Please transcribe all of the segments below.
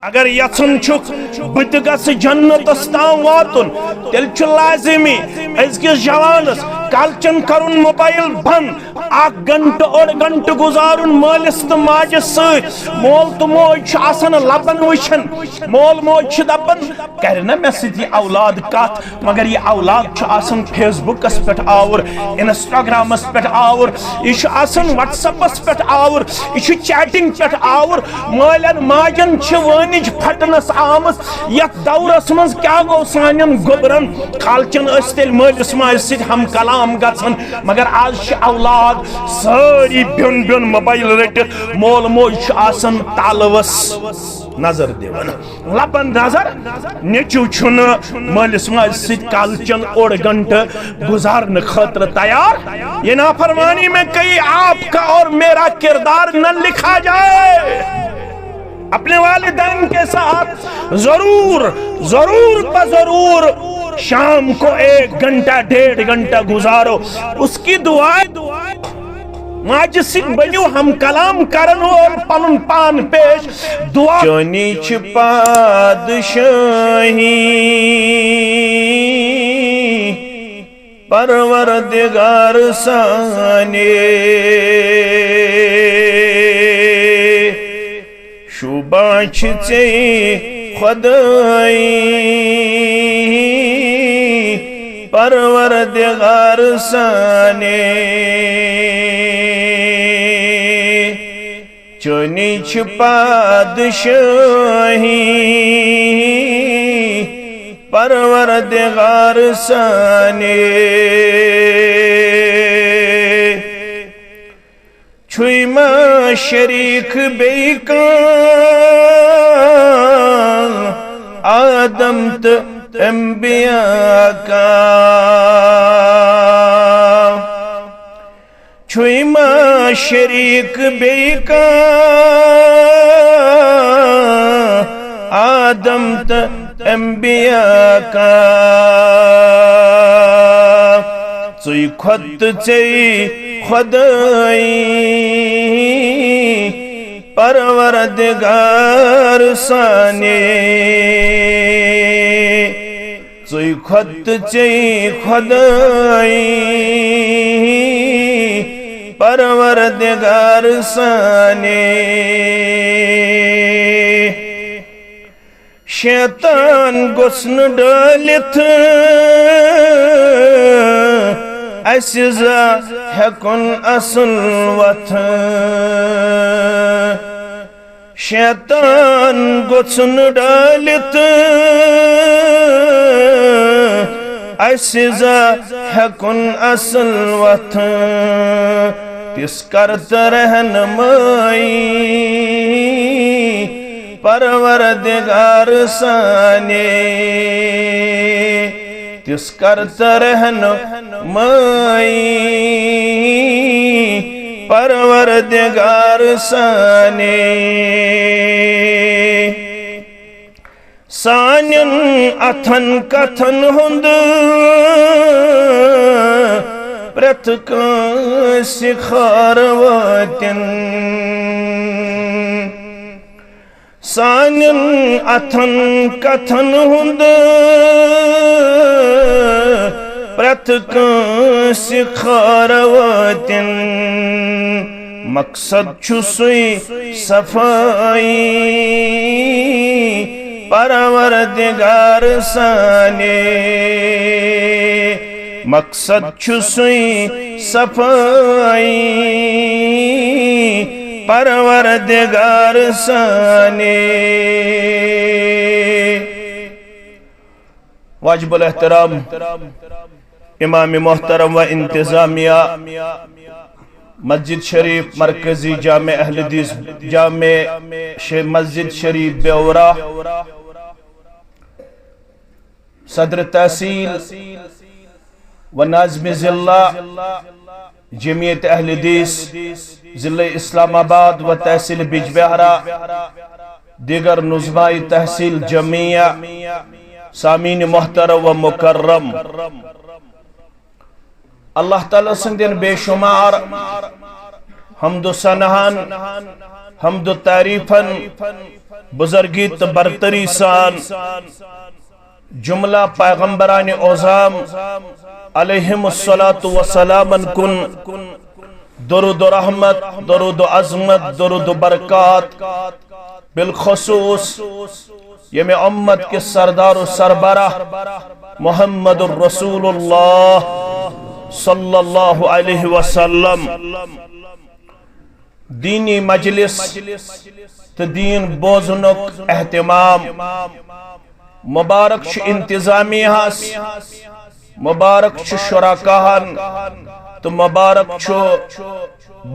अगर यचन बत गस जन्नतस ताम वातुन तेल लाजिमी अजकिस जवानस कलचन करुन मोबाइल बंद 1 घंटे और घंटे गुजारुन मालिस तो माज मोल तो मोज लबन वुचन मोल मोज दपन कर मे सि औलाद कत मगर यह औलाद फेसबुकस पे आवर इंस्टाग्रामस पे आवर यह व्हाट्सएपस पे आवर यह चैटिंग पे our Malan Majan one फटनस Amas यथ दौरस मज क्या गो सान गोबरन कालचन तेल मालिस माज सि हम कलाम गन मगर आज औलाद सारी बिन बिन मोबाइल रटित मोल मोज तालवस नजर दिवन लबन नजर नेचू मालिस माज सि कालचन 1 घंटे गुजारने खतर तैयार। ये नाफरमानी में कहीं आपका और मेरा किरदार न लिखा जाए। अपने वालिदैन के साथ जरूर जरूर जरूर शाम को 1 घंटा 1.5 घंटा गुजारो। उसकी दुआएं माज बनो हम कलाम करन और पनुन पान पेश दुआ चोनी पादशाही परवरदिगार साने शुबाच चे खुदाई परवरदिगार साने चोनी पादशाही परवरदिगार साने छुईमा शरीक बेका आदम तो अंबिया का छुईमा शरीक बेका आदम तो अंबिया का चुई खुद चई खुदाई परवरदिगार साने चुई खुद चई खुदाई परवरदिगार साने शैतान गुस्न डालित असिजा हेकुन असल वथ शैतान गुस्न डालित असिजा हेकुन असल वथ तिस करत रहनुमाई परवरदिगार साने तिस करत रहनुमाई परवरदिगार साने सानिन अथन कथन हुंद प्रथ कांसि खारवातिन सानिन अथन कथन हुंद प्रथ कांसि खारवातिन मकसद छु सुई सफाई परवरदिगार साने मकसद छु सुई सफाई परवरदिगार साने। वाजिबुल एहतराम इमाम मोहतरम व इंतजामिया मस्जिद शरीफ मरकजी जामे अहले हदीस जामे मस्जिद शरीफ ब्यौरा सदर तहसील व नाज़िम जिला जमीयत अहले हदीस जिले इस्लामाबाद व तहसील बिजबेहरा दिगर नुज़माई तहसील जमिया सामीन मोहतरम व मुकर्रम अल्लाह ताला संदिन बेशुमार हमदो सनहान हमदो तारीफन बुजुर्गी तो बरतरी सान जुमला पैगंबरान ओज़ाम अलैहिमुस्सलातु वस्सलामन कुन दुरूद रहमत, दुरूद अज़मत, दुरूद बरकात बिलखुसूस यमे उम्मत के सरदार व सरबराह मुहम्मदुर रसूलुल्लाह सल्लल्लाहु अलैहि वसल्लम दीनी मजलिस तो दीन बोजनुक एहतिमाम मुबारक इंतजामियास, मुबारक शुराकाहन तो मुबारक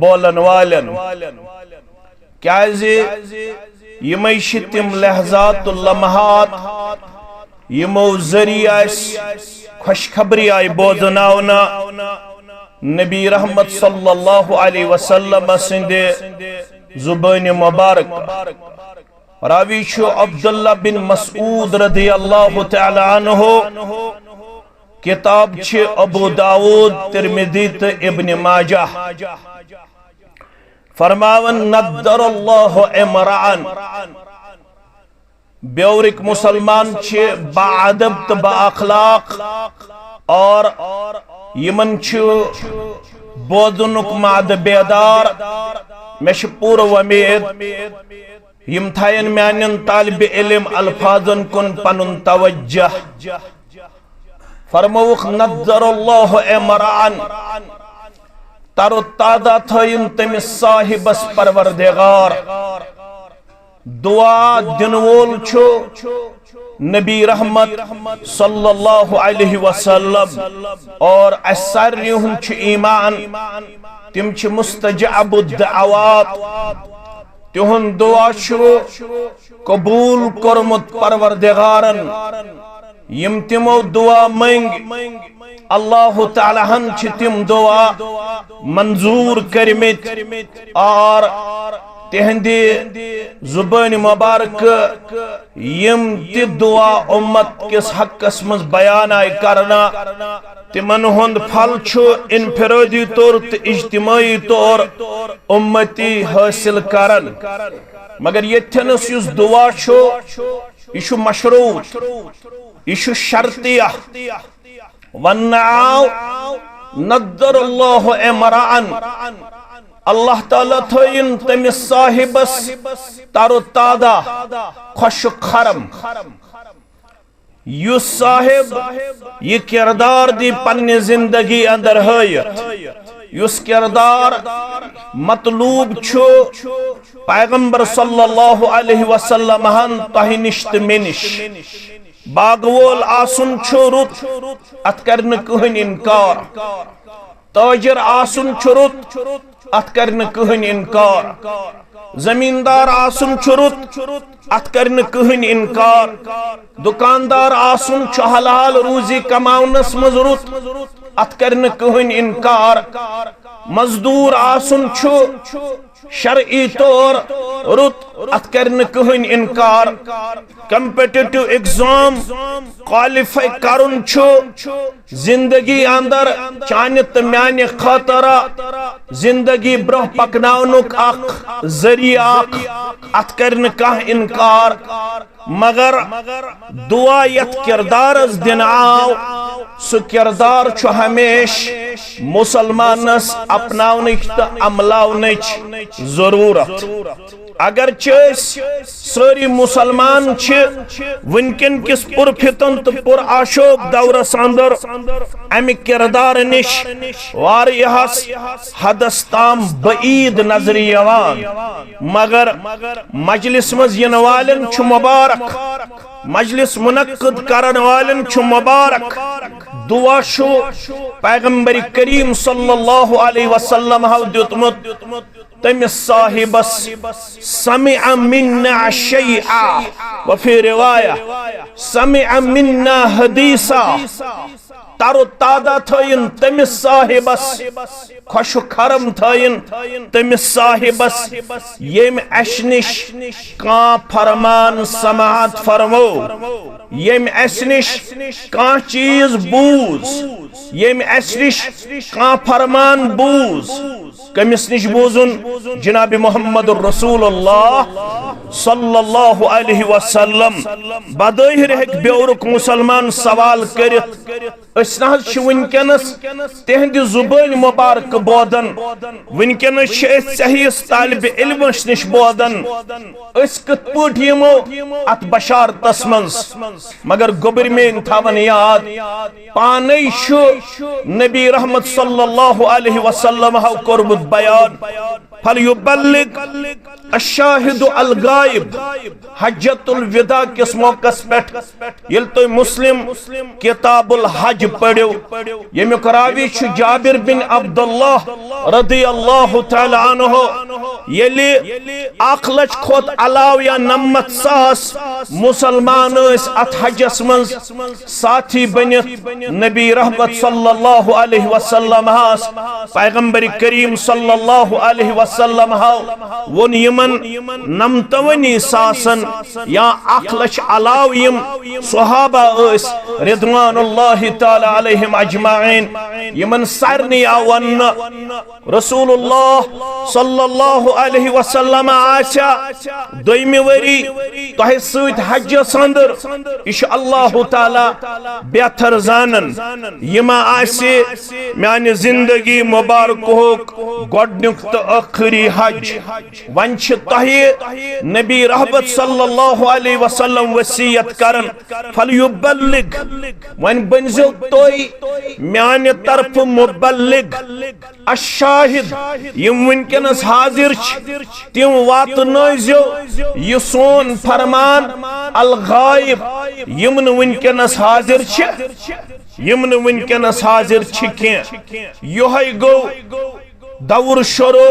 बोलन वालन क्या यमे तिम लहजात लम्हात यमो जरिया खुशखबरी आय बोजनावना नबी रहमत सल्लल्लाहु अलैहि वसल्लम सिंदे जुबान मुबारक। रावी अब्दुल्ला बिन मसऊद रज़ियल्लाहु तआला अन्हु किताब छ अबू दाऊद, तिरमिज़ी तो इब्न माजाह फरमावन नद्दरल्लाहु इमरान बेवरिक मुसलमान छ बाअदब तो बाअखलाक और यमन छ बोदनुक माद बेदार मे पूर वमेद यम थायन म्यान तालिब इल्म अल्फाजन कुन पनुन तवज्जह फरमौख नद्दरल्लाहु इमरान तरो तादा थयन तमिस साहिबस परवरदिगार दुआ दिन वोल छो नबी रहमत सल्लल्लाहु अलैहि वसल्लम और असरिहुम छ ईमान तिम छ मुस्तजअबुद दअवात तिहुन दुआ छो कबूल करमुत परवरदिगारन यम तिमो दुआ मंग अल्लाह ताला हन छ तिम दुआ मंजूर करमित और तिहंदी जुबान मुबारक यम ति दुआ उम्मत किस हक़स मज बयान आय करना तिमन हुंद फल छु इनफिरादी तौर तो इज्तिमाई तौर उम्मती हासिल करन मगर यथनस युस दुआ छु यह मशरूत यह शर्तिया वन्नाव नद्दरल्लाहु इमरान अल्लाह ताला थयन तमिस साहिबस तारो तादा खुश खरम युस साहिब ये किरदार दी पन्ने जिंदगी अंदर हयत युस किरदार मतलूब छु पैगंबर सल्लल्लाहु अलैहि वसल्लम हन तहि निश्त मेनिश बागवोल आसुन छु रुत अत करन कहन इनकार ताजिर आसुन छु रुत अत करन कहन इनकार जमींदार आसुन छु रुत अत करन कहन इनकार दुकानदार आसुन छु हलाल रूजी कमाउनस मज रुत अत करन कहन इनकार मजदूर आसुन छु शरई तौर रुत अत करन कहन इनकार कम्पिटिटिव एग्जाम क्वालिफाई करुन छु जिंदगी अंदर चान तो म्यान खतरा जिंदगी ब्रोह पकनाउनुक अख जरिया अत करन कह इनकार मगर दुआ यत किरदारस दिन आव सु किरदार छु हमेश मुसलमानस अपनाउनिक तो अमलाउनिच जरूरत अगर सारी मुसलमान वनकन किस पुरफितन तो पुर आशोक दौरस अंदर अमि किरदार निश वारियास हदस ताम बईद नजर यवान मगर मजलिस मज यन वालन छु मुबारक मजलिस मुनक्कद करन वालन छु मुबारक दुआ शो पैगंबर करीम सल्लल्लाहु अलैहि वसल्लम हाव दितमुत तमिस साहिबस समिअ मिन्ना शैआ व फी रिवाया समिअ मिन्ना हदीसा तारो तादा थयन तमिस साहिबस खुश खरम थयन तमिस साहिबस येम अशनिश का फरमान समात फरमो। यम अस निश कां चीज बूज, यम अस निश कां फरमान बूज, कमिस निश बूजुन जनाब मोहम्मद रसूलुल्लाह सल्लल्लाहु अलैहि वसल्लम। बदहिर हेक बेवरुक मुसलमान सवाल करित अस न वनकनस तिहंद जुबान मुबारक बोदन, वनकनस सही तालिब इल्मस निश बोदन, अस कत पट यमो अत बशारतस मज, मगर गोबर में थवन याद पाने नबी रहमत सल्लल्लाहु अलैहि वसल्लम हाउ कोरमुत बयान फलयुबल्लिग अशाहिदु अल गायब। हज्जतुल विदा किस मौकस पेट येल तो मुस्लिम किताबुल हज पढ़ो, यमुक रावी छु जाबिर बिन अब्दुल्लाह रदियल्लाहु तआला अन्हु, येली 1 लाख खोत अलाव या 90,000 मुसलमान अत हजस मज साथी बनित नबी रहमत सल्लल्लाहु अलैहि वसल्लम हास पैगंबर करीम सल्लल्लाहु अलैहि वसल्लम वोन यमन 99,000 या 1 लाख अलाव यम सहाबा रिदवानुल्लाहि ताला अलैहिम अजमाइन, यमन सारनी आवन रसूलुल्लाह सल्लल्लाहु अलैहि वसल्लम आशा दोइमि वरी तोह सत हजस अंदर इश अल्लाह ताला बेहतर जानन, यमा आसे म्यान जिंदगी मुबारक होक गोडनुक तो आखिरी हज। वन तोह नबी रहमत सल्लल्लाहु अलैहि वसल्लम वसीयत करन फलयुबल्लिग, वन बनजो तोय म्यान तरफ मुबल्लिग अशाहिद, यम वनकनस हाजिर तिम वातनजो यह सोन फरमान अल गायब, यम वनकनस हाजिर यम वनकनस हाजिर यह गो दौर शुरू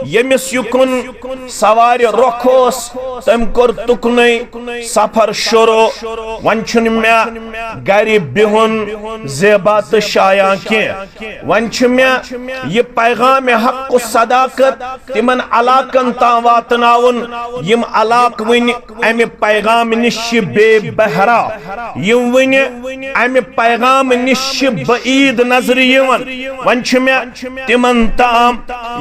यमिस युकुन सवार रोखोस तम कोर तुकने सफर शुरू। वन मे गर बिहुन ज़ेबा तो शाया के, वन मे यह पैगाम हक सदाकत तिमन अलाकन तां वातनाउन, यम अलाक वन अमि पैगाम निश बेबहरा, यम वन अमि पैगाम निश बईद नजर यवन। वन मे तिमन ताम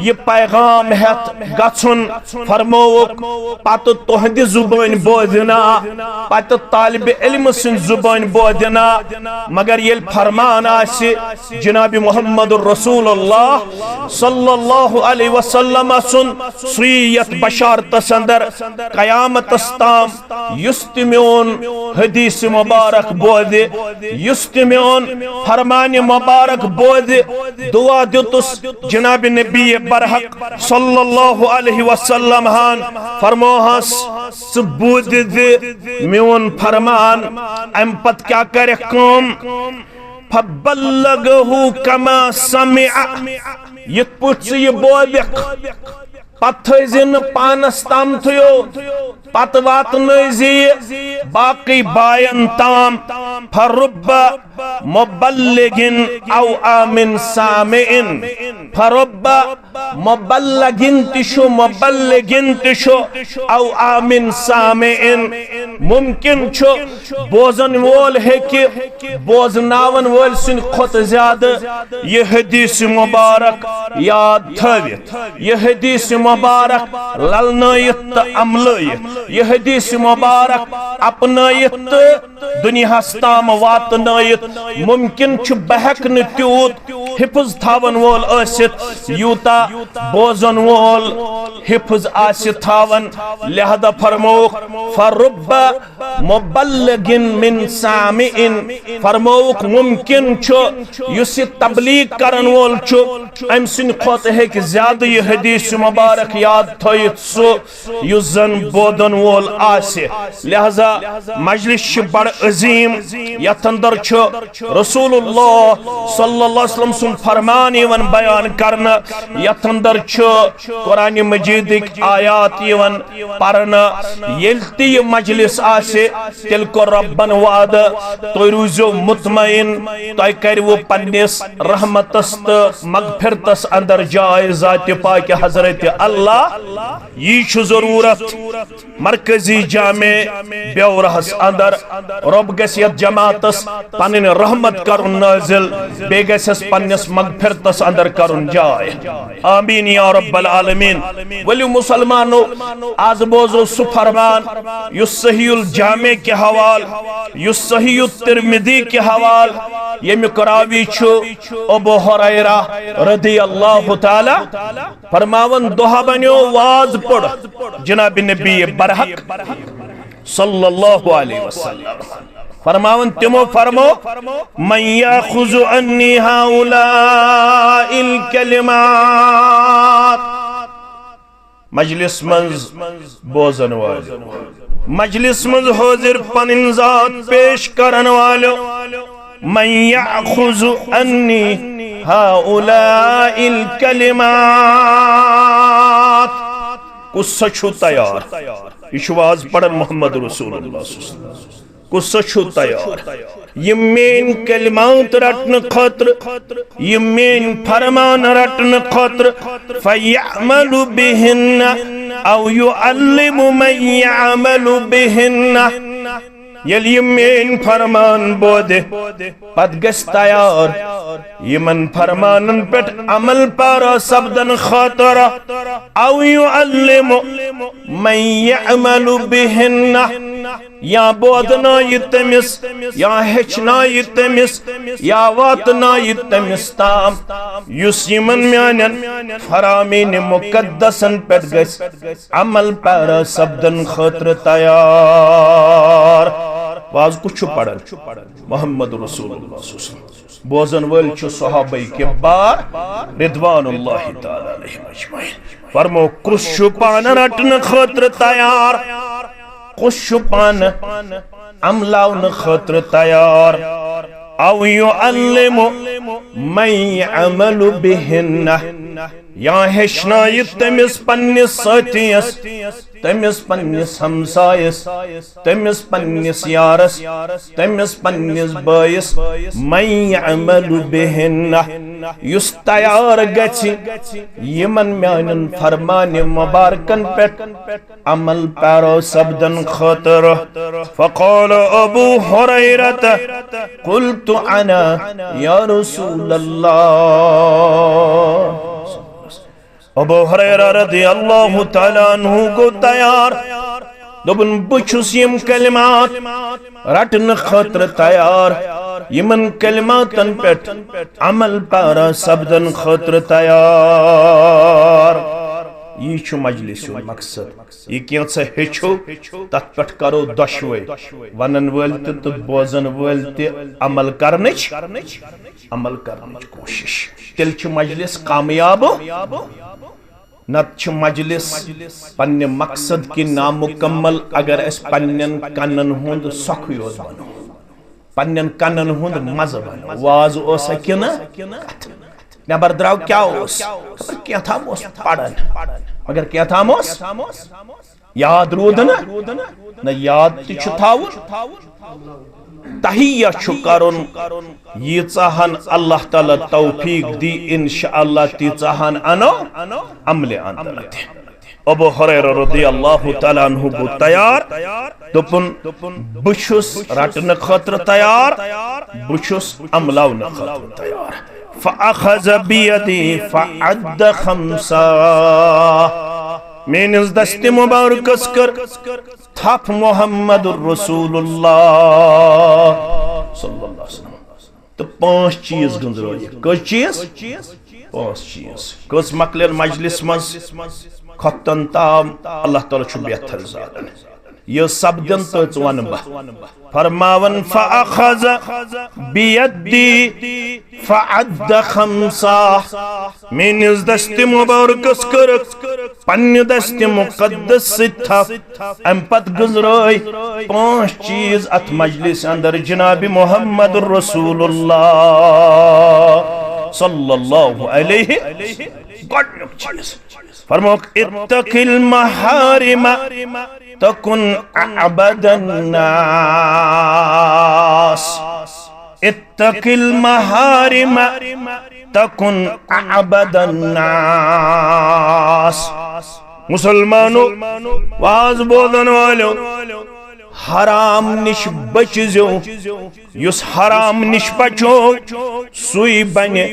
यह पैगाम हेत गछुन फरमोक पत तुहद जुबान बोदना, पत तालिब इल्म सिन जुबान बोदना, मगर ये फरमान आसे जनाब मोहम्मद रसूलुल्लाह सल्लल्लाहु अलैहि वसल्लम सुन सुयत बशारत अंदर कयामत ताम युस्तमिउन हदीस मुबारक बोदे, युस्तमिउन फरमान मुबारक बोदे, दुआ दितुस जनाब नबी बरहक सल्लल्लाहु अलैहि वसल्लम हान फरमोहस सबूत दे मेन फरमान, अम पत क्या करे कम फबल्लगहु कमा समिअ, यत पुछ ये बोदक पत थजिन पानस ताम थयो, पत वातनजी बाकी बायन ताम फरुब्बा मुबल्लिगिन औ आमिन सामिइन, फरुब्बा मुबल्लिगिन तिशु मुबल्लिगिन तिशु औ आमिन सामिइन, मुमकिन छु बोजन वोल है कि बोजनावन वोल सुन खुद ज्यादा यह हदीस मुबारक याद थवित, यह हदीस मुबारक ललनायत अमलयत, यह हदीस मुबारक अपनायत दुनिया ताम वातनायत। मुमकिन छु बहक न त्यूत हिफज थावन वोल आसित यूता बोजन वोल हिफज आसित थावन, लिहाजा फरमोक फरुब्बा मुबल्लिगिन मिन सामिइन, फरमोक मुमकिन छु युस तबलीग करन वोल छु अम सिन खोत है कि ज्यादा यह हदीस मुबारक याद थोइत सो युस जन बोदन वोल आसे। लिहाजा मजलिस बड़ अजीम, यथ अंदर छु रसूलुल्लाह सल्लल्लाहु अलैहि वसल्लम सुन फरमान यवन बयान करना यथ अंदर कुरान मजीद आयात यवन पढ़ना ये मजलिस आसे तिल को रब्बन वाद तो रूजो मुतमइन तो करो पन्निस रहमतस तो मगफिरतस अंदर जाए ज़ात पाक हजरत अल्लाह ये जरूरत मरकजी जामे ब्यौरहस अंदर रब गसियत जमातस पन रहमत करुन नाजिल बे गसस पन्निस मगफिरतस अंदर करुन जाए आमीन या रब्बल आलमीन। वली मुसलमानो आज बोजो सु फरमान युस सहीउल जामे के हवाल युस सहीउ तिरमिदी के हवाल यमिक रावी छु अबू हुरैरा रदियल्लाहु ताला फरमावन दोहा बन्यो वाज पढ़ जनाब नबी बरहक सल्लल्लाहु अलैहि वसल्लम फरमावन तिमो फरमो मन याखुज़ु अन्नी हाउलाइल कलिमात मजलिस मंज बोजन वाले मजलिस मंज हाजिर पनिन जात पेश करन वाले मन याखुज़ु अन्नी हाउलाइल कलिमात कुछ छु तैयार इशवाज पढ़न मोहम्मद रसूलुल्लाह कुछ छु तैयार ये मेन कलिमात रटन खतर ये मेन फरमान रटन खतर फयअमलु बिहिन्ना औ युअल्लिमु मन यअमलु बिहिन्ना ये मेन फरमान बोदे पद गस तैयार यमन फरमानन पे अमल पर सब्दन खतर औ युअल्लिमु मन यअमलु बिहिन्ना या बोधना तमिस या हेचना तमिस या वातना तमिस ताम युस यमन म्यानन फरामीन मुकद्दसन पे गस अमल पर सब्दन खतर तैयार वाज कुछ पढ़न मोहम्मद रसूलुल्लाह बोजन वल सहाबा के बार रिदवानुल्लाहि ताला अलैहिम अजमईन फरमो कुछ पान रटन खतर तैयार कुछ पान अमलाउन खतर तैयार औ युअल्लिमु मन यअमलु बिहिन्ना या हेचना तमिस पन्निस साथियस तमिस पन्निस हमसायस तमिस पन्निस यारस तमिस पन्निस बायस मन यअमलु बिहिन्ना युस तैयार गछि यमन म्यानन फरमान मुबारकन पे अमल पारो सब्दन खतर फक़ाल अबू हुरैरा क़ुल्तु अना या रसूलल्लाह अबू हुरैरा रदियल्लाहु ताला अन्हु को तैयार दोबन बुछुस यम कलिमात रटन खतर तैयार यमन कलिमातन पे अमल पारा सब्दन खतर तैयार ये छु मजलिस मकसद ये कैसा हेचो तथ पे करो दशवे वनन वल तो बोजन वल अमल करनच कोशिश तिल छु मजलिस कामयाब नत मजलिस पन्ने मकसद की नामुकम्मल अगर अस पन्नन कन्न हुंद सख योज बनो पन्नन कन्न हुंद मज बनो वाज ओस किन नबर द्राव क्या ओस क्या था ओस पढ़न मगर क्या था ओस याद रोद न याद ति छु थावुन तहिया छु करुन यीचाहन अल्लाह ताला तौफीक दी इंशाअल्लाह तीचाहन अनो अमले अंदर अबू हुरैरा रदियल्लाहु ताला अन्हु गो तैयार दोपन बुछुस रटन खतर तैयार बुछुस अमलाउन खतर तैयार फअखज़ बियदी फअद्द खम्सा मेनिस दस्ते मुबारकस कर थप मोहम्मदुर रसूलुल्लाह सल्लल्लाहु अलैहि वसल्लम तो पांच चीज गंजरोय कस चीज पांच चीज कस मकलन मजलिस मज खतन ताम अल्लाह ताला छु बेहतर जान ये सब्दन तो वन फरमावन फअखज़ बियदी फअद्द खम्सा मेनिस दस्ते मुबारकस कर पन्ने दस्ते मुकद्दस सिथा अम पत गुजराय पांच चीज अत मजलिस अंदर जनाब मोहम्मद रसूलुल्लाह सल्लल्लाहु अलैहि गॉडनुक चीज फरमाओ इत्तकिल महारिम तकुन अबदन नास इत्तकिल महारिम तकुन अबदन नास मुसलमानों वाज बोलन वालों हराम निश बचो युस हराम निश बचो सुई बने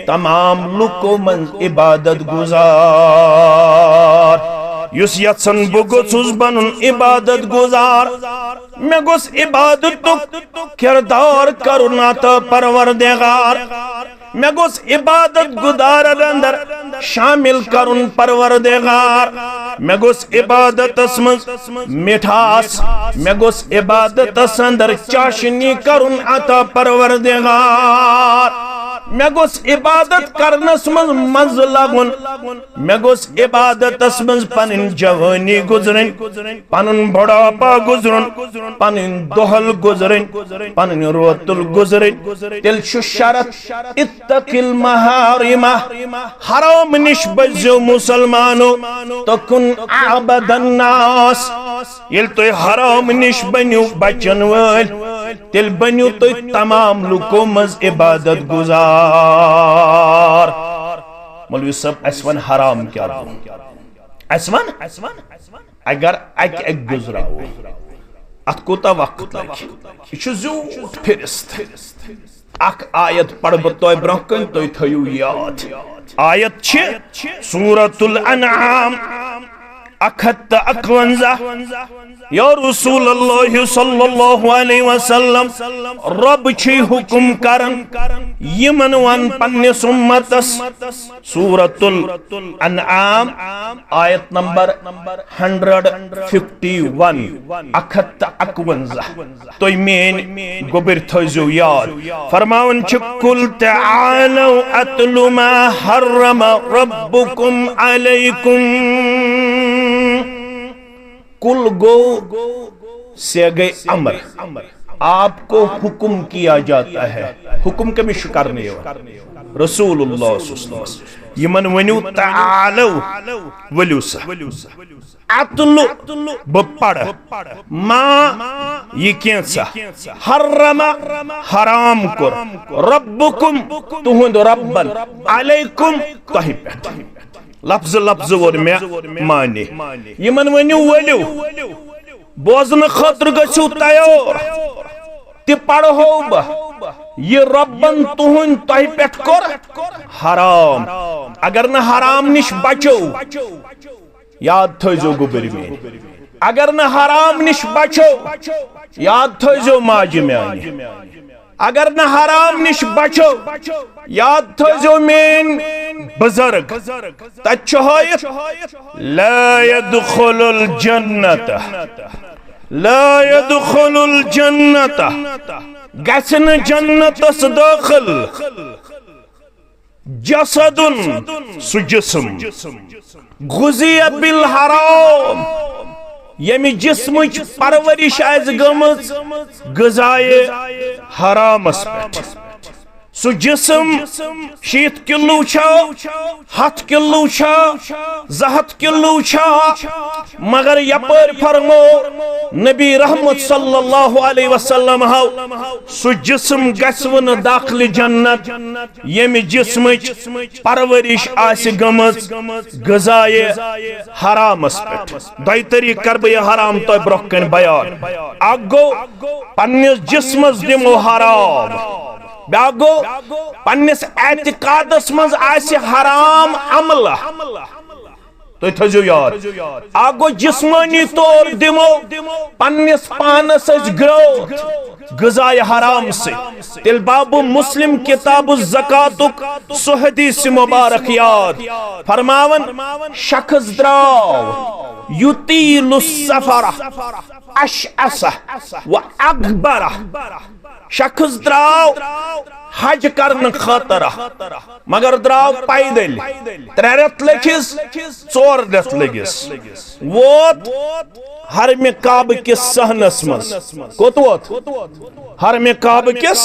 तमाम लुको मन इबादत गुजार युस यत्सन बो गोसुस बनन इबादत गुजार मैं गोस इबादत किरदार करुना तो परवरदिगार मैं गोस इबादत गुजार अंदर शामिल करुन परवरदिगार मैं गोस इबादत मिठास मैं गोस इबादत अंदर चाशनी करुन अता परवरदिगार मैं गोस इबादत करनस मज लगुन मैं गोस इबादत मज पनिन जवानी गुजरन पनुन बुढ़ापा गुजरन पनिन दोहल गुजरन पनिन रोतुल गुजरन तिल शरत इत्तकिल महारिमा हराम निश बजो मुसलमानो तकुन अबदन नास ये तो हराम निश बन्यु बचन वल तिल बन्यु तो तमाम लुको मज इबादत गुजार मौलवी सब असवन हराम क्या असवन अगर अक गुजराओ अत कोता वक्त लगे झूठ फिरिस्त अख आयत पढ़ तो ब्रोकन तो थयु याद आयत सूरतुल अनआम 51 या रसूलुल्लाह सल्लल्लाहु अलैहि वसल्लम रब छी हुकुम करन यमन वन पन्निस उम्मतस सूरतुल अनआम आयत नंबर 151 तो मेन गोबर थजो याद फरमावन छ कुल तआलू अतलु मा हर्रम रब्बुकुम अलैकुम कुल गो से गए अमर आपको हुक्म किया जाता है हुक्म कमिश करने रसूलुल्लाह यमन वनु तआलू वलुसा अतलु बपड़ मा ये कैसा हर्रम हराम कर रब्बुकुम तुहुंद रब्बन अलैकुम तहि पे लफ्ज लफ्ज और मैं माने यमन वनु वलु बोजन खतर गछु तैयार ते पढ़ो ये रब्बन तुहुन तहि पेट कर हराम अगर न हराम निश बचो याद थजो गुबरी में अगर न हराम निश बचो याद थजो माज में अगर न हराम निश बचो याद थजो मेन बुजुर्ग तचहयत ला यदखुलुल जन्नत ला यदखुलुल जन्नत गसन जन्नतस दाखिल जसदुन सुजिस्म गुजिया बिल हराम यमि जिस्म परवरिश आज गमज गजाए हरामस पे सु जिस्म 7 किलो 7 किलो 100 किलो मगर यपर फरमो नबी रहमत सल्लल्लाहु अलैहि वसल्लम हाउ सु जिस्म गसवन दाखिल जन्नत यमि जिस्म परवरिश आस गमज गजाए हरामस पे दई तरीक कर बह हराम तो ब्रोकन बयान अगो पन्निस जिस्मस दिमो हराम बागो पन्निस एतिकादस मज आसे हराम अमल तो थजो यार आगो जिस्मानी तौर दिमो पन्निस पानस ग्रोथ गजाए हराम से तिल बाबू मुस्लिम किताब ज़कातुक सो हदीस मुबारक याद फरमावन शख्स द्राव युतीलु सफर अशअसा व अकबरा शख्स द्राव हज करने खातर मगर द्राव पैदल 3 रेत लगिस 4 रेत लगिस वोत हरम काब किस सहनस मज कोत वोत हरम काब किस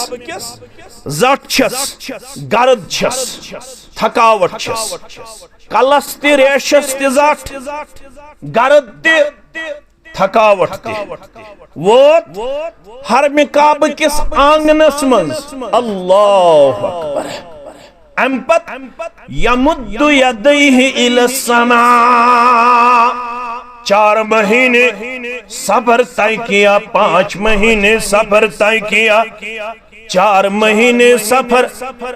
जट छस गर्द छस थकावट छस कलस ते रेशस ते जट गर्द ते थकावट वोत हरम काब किस आंगनस मज अल्लाहु अकबर अम्पत यमुद्दु यदैहि इला समा 4 महीने सफर तय किया 5 महीने सफर तय किया 4 महीने सफर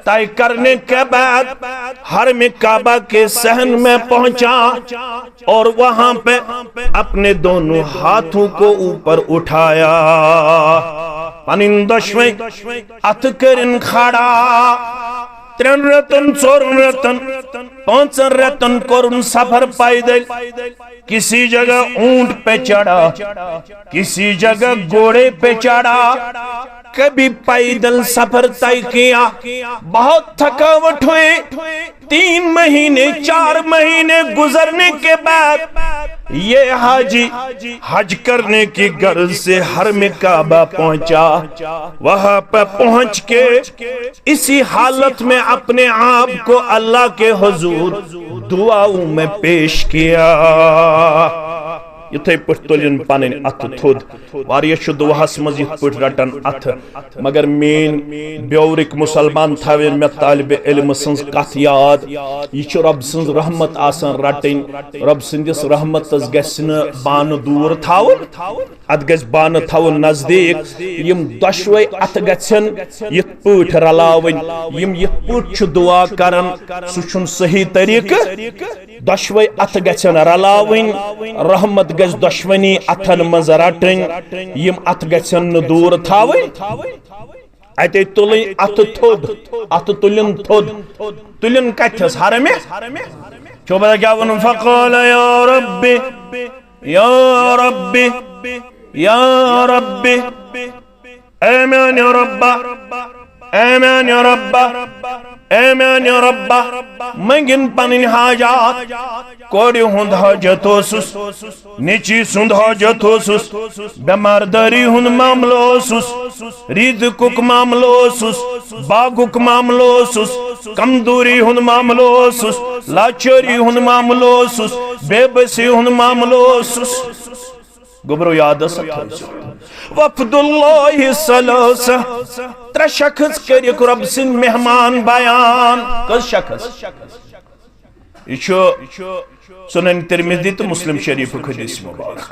तय करने के बाद हरम काबा के सहन में पहुंचा और वहां पे अपने दोनों हाथों को ऊपर उठाया पनिन दशवें अथ करिन खड़ा 3 रेतन 4 रेतन 5 रेतन करुन सफर पैदल किसी जगह ऊंट पे चढ़ा किसी जगह घोड़े पे चढ़ा कभी पैदल सफर तय किया बहुत थकावट हुई 3 महीने 4 महीने गुजरने के बाद ये हाजी हज करने की गर्ज से हरम काबा पहुंचा वहां पर पहुंच के इसी हालत में अपने आप को अल्लाह के हुजूर दुआओं में पेश किया इथे पट तुलिन पन अथ थोद वारिया दुआहस मज रटन अथ मगर मेन ब्योरिक मुसलमान थवे मे तालिब इल्म सन्स कथ याद यह रब सन्स रहमत आसान रटन रब सन्दिस रहमत गन बान दूर थावन अत गस बान थावन नजदीक यम दशवे अथ गन यथ पट रलावन यम यथ पट दुआ करन सह सही तरीक दशवे अथ गन रलावन रहमत गस दशवनी अथन मज रटन यम अथ गन दूर थावन अते तुल अथ थोद अथ तुलिन थोद तुलिन कथस हरमे चो बता क्या वन फक़ाल या रब्बी या रब्बी या रब्बी आमीन या रब्बा आमीन या रब्बा आमीन या रब्बा मंगिन पनिन हाजात कोड़ी हुंद हाजत ओसुस निची सुंद हाजत ओसुस बेमारदारी हुंद मामलो ओसुस रिज़्क़ुक मामलो ओसुस बागुक मामलो ओसुस कमजोरी हुंद मामलो ओसुस लाचारी हुंद मामलो ओसुस बेबसी हुंद मामलो ओसुस गोबरो याद वफ़दुल्लाहि सलासा 3 शख्स कर रब सिंह मेहमान बयान कस शख्स यह सुनन तिरमिज़ी तो मुस्लिम शरीफ हदीस मुबारक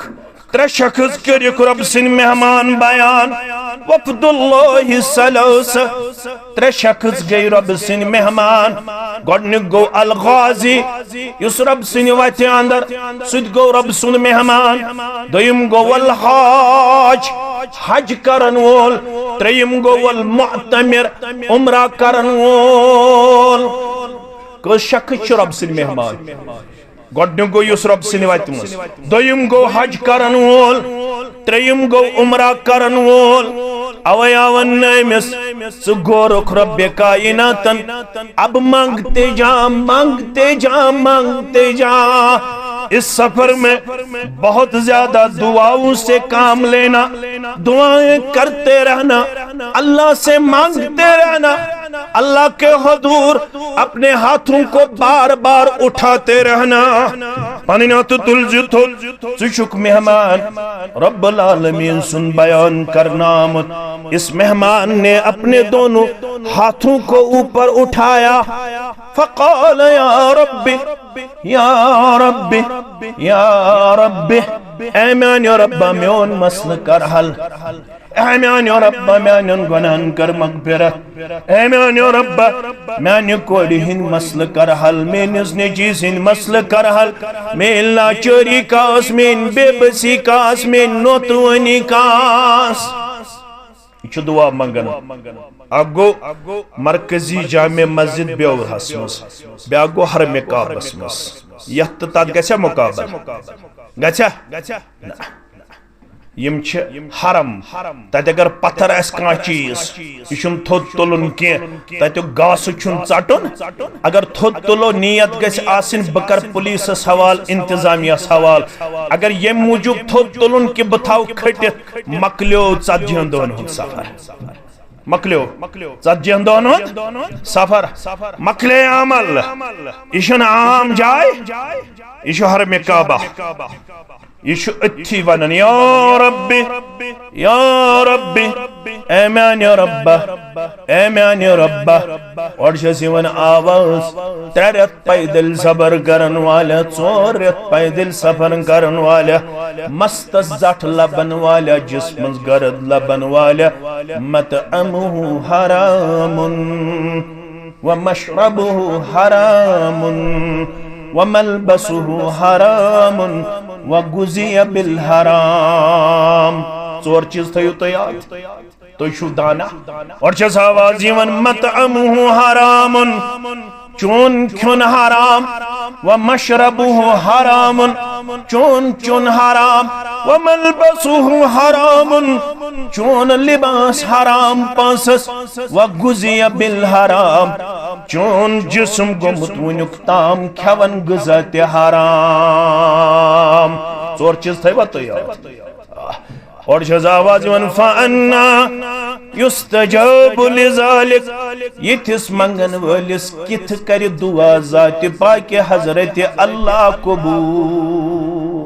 3 शख्स कर रब सिंह मेहमान बयान वफ़दुल्लाहि सलासा 3 शख्स गई रब सिंह मेहमान गोडनिक गो अल गाजी युस रब सिंह वत अंदर सुद गो रब सुन मेहमान दोयम गो वल हाज हज करन वोल त्रेयम गो वल मुअतमिर उम्रा करन वोल को शख्स रब सिंह मेहमान गोडनिक गो युस रब सिंह वत दोयम गो हज करन वोल त्रेयम गो उम्रा करन वोल अवयावन नमिस सुगोरुख रब्बे कायनातन अब मांगते जा मांगते जा मांगते जा इस सफर में बहुत ज्यादा दुआओं से काम लेना दुआएं करते रहना अल्लाह से मांगते रहना अल्लाह के हुजूर अपने हाथों को बार बार उठाते रहना पनिनात तुलजुत सुशुक मेहमान रब्बुल आलमीन सुन बयान करना इस मेहमान ने अपने दोनों हाथों को ऊपर उठाया फ़क़ाल या रब्बी या रब्बी या रब्बी आमीन या रब्बा मेन मसल कर हल आमीन या रब्बा मेन गुनाहन कर मग़फ़िरत आमीन या रब्बा मेन कोड़ी हिंद मसल कर हल मेनिस नेचीज हिंद मसल कर हल मेन लाचारी कास मेन बेबसी कास मेन नोतवनी कास यह दुआ मंगन अगो मरकजी जामे मस्जिद ब्योरहस मज ब्या गो हरम काबस मज यत तत गछा मुकाबल गछा यम छ हरम तत अगर पत्थर आस कह चीज यह थोद तुलन कह तत गास चटन अगर थोद तुलो नीयत गस बह कर पुलिस हवाल इंतजामिया हवाल अगर ये मूजूब थोद तुलन कि बह थो खटित मकलो 40 दोहन हुंद सफर मकलो 40 दोहन हुंद सफर मकले अमल यह आम जाय यह हरम काबा यह अथी वन या रब्बी ए म्याने रब्बा ए म्याने रब्बा और वन आवाज 3 रेत पैदल सफर करन वाला 4 रेत पैदल सफर करन वाला मस्त जठ लबन वाला जिस्म गर्द लबन वाला मतअमुहु हरामुन व मशरबुहु हरामुन व मलबसुहु हरामुन व गुज़िया बिल हराम 4 चीज थयो तैयार तो छु दाना और छस आवाज यवन मतअमुहु हरामुन चोन खुन हराम व मशरबुहु हरामुन चोन चुन हराम व मलबसुहु हरामुन चोन लिबास हराम पासस व गुज़िया बिल हराम चोन जिस्म गोमुत वुनुक ताम खवन गुज़ा ते हराम 4 चीज थयो तैयार और आवाज वन फअन्ना युस्तजाबु लिज़ालिक यथिस मंगन वलिस किथ कर दुआ ज़ात पाक हजरत अल्लाह कबूल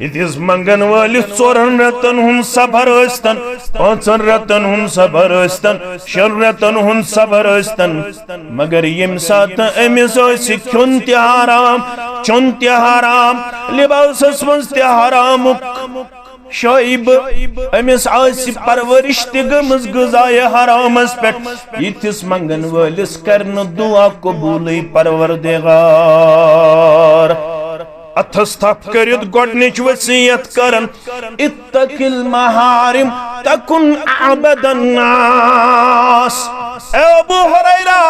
यथिस मंगन वलिस 4 रतन हुन सफर अस्तन 5 रतन हुन सफर अस्तन 6 रतन हुन सफर अस्तन मगर यम सात अमिस खुन ते हराम चुन ते हराम लिबासस मज ते हराम शोइब अमिस परवरिश तमज गजाय हरामस पे यथिस मंगन वलिस करन दुआ कबूल परवरदिगार अथस थप करित गोडनिच वसीयत करन इत्तकिल महारिम तकुन अबदन नास ए अबू हुरैरा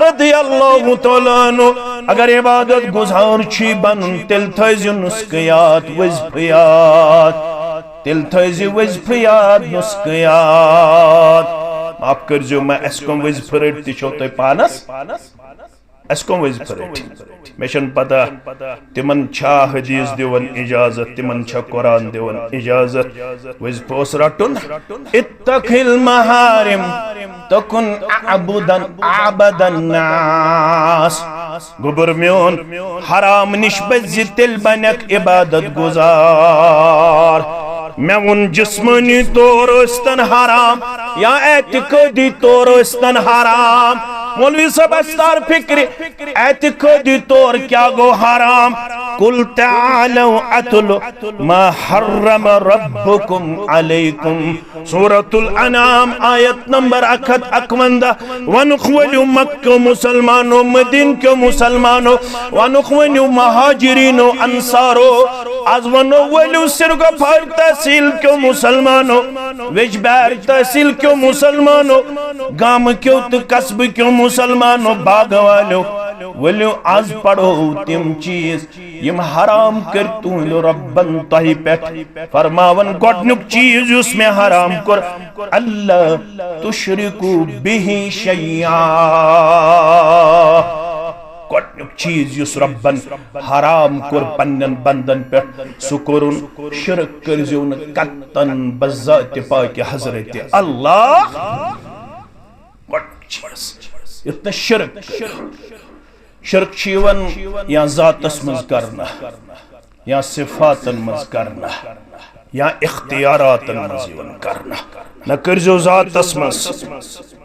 रदियल्लाहु तआला अन्हु अगर इबादत गुजार छी बन तिल थजु नुस्कियात वज़फियात तिल थजि वज़फियात नुस्कियात माफ करजो मैं अस्कम वज़फरट तिछो तय पानस अस्कम वज़फरट मेशन पता तिमन छा हदीस दिवन इजाजत तिमन छा कुरान दिवन इजाजत वज़फोस रटुन इत्तखिल महारिम तकुन अबदन नास गुबर म्योन हराम निस्बत तिल बनक इबादत गुजार मैं उन जिस्मानी तौर अस्तन हराम या एतिकादी तौर अस्तन हराम मौलवी साहब अस्तार फिक्र एतिकादी तौर क्या गो हराम कुल तालौ अतलु मा हर्रम रब्बुकुम अलैकुम सूरतुल अनाम आयत नंबर 51 वनुखवलु मक्का मुसलमानों मदीन के मुसलमानों वनुखवलु महाजिरीनो अंसारो आज वनो वलु सिरगा फार तहसील के मुसलमानों वेजबार तहसील के मुसलमानों गाम के कस्ब के मुसलमानों बाग वालों वलो आज पढ़ो तिम चीज यम हराम कर तू रब्बन तही पेट फरमावन गोडनुक चीज उसमें हराम कर अल्लाह तुशरिकु बिही शैया गोडनुक चीज युस रब्बन हराम कर पन्नन बंदन पे सुकुरुन शिरक करजो न कत्तन बज़ात पाक हजरत अल्लाह गोडनुक चीज इतना शिरक शिवन या जातस मज करना या सिफातन मज करना या इख्तियारातन मज करना न करजो जातस मज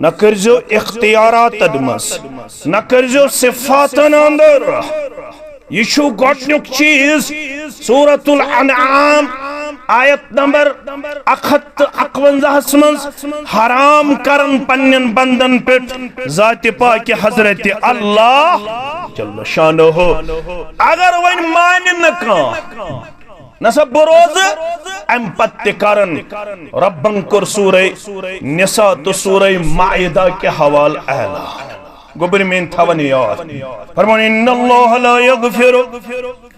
न करजो इख्तियारातन मज न करजो सिफातन अंदर यीशु गोडनुक चीज सूरतुल अनआम आयत नंबर 51 मज हराम करन पन्नन बंदन पे जात पाक हजरत अल्लाह जल्ल शानो हो अगर वन मान न का नसब बरोज अम पत्ते करन रब्बन कर सूरह निसा तो सूरह माइदा के हवाल ऐलान गोबर में थवन याद फरमान इन्नल्लाह ला यगफिरु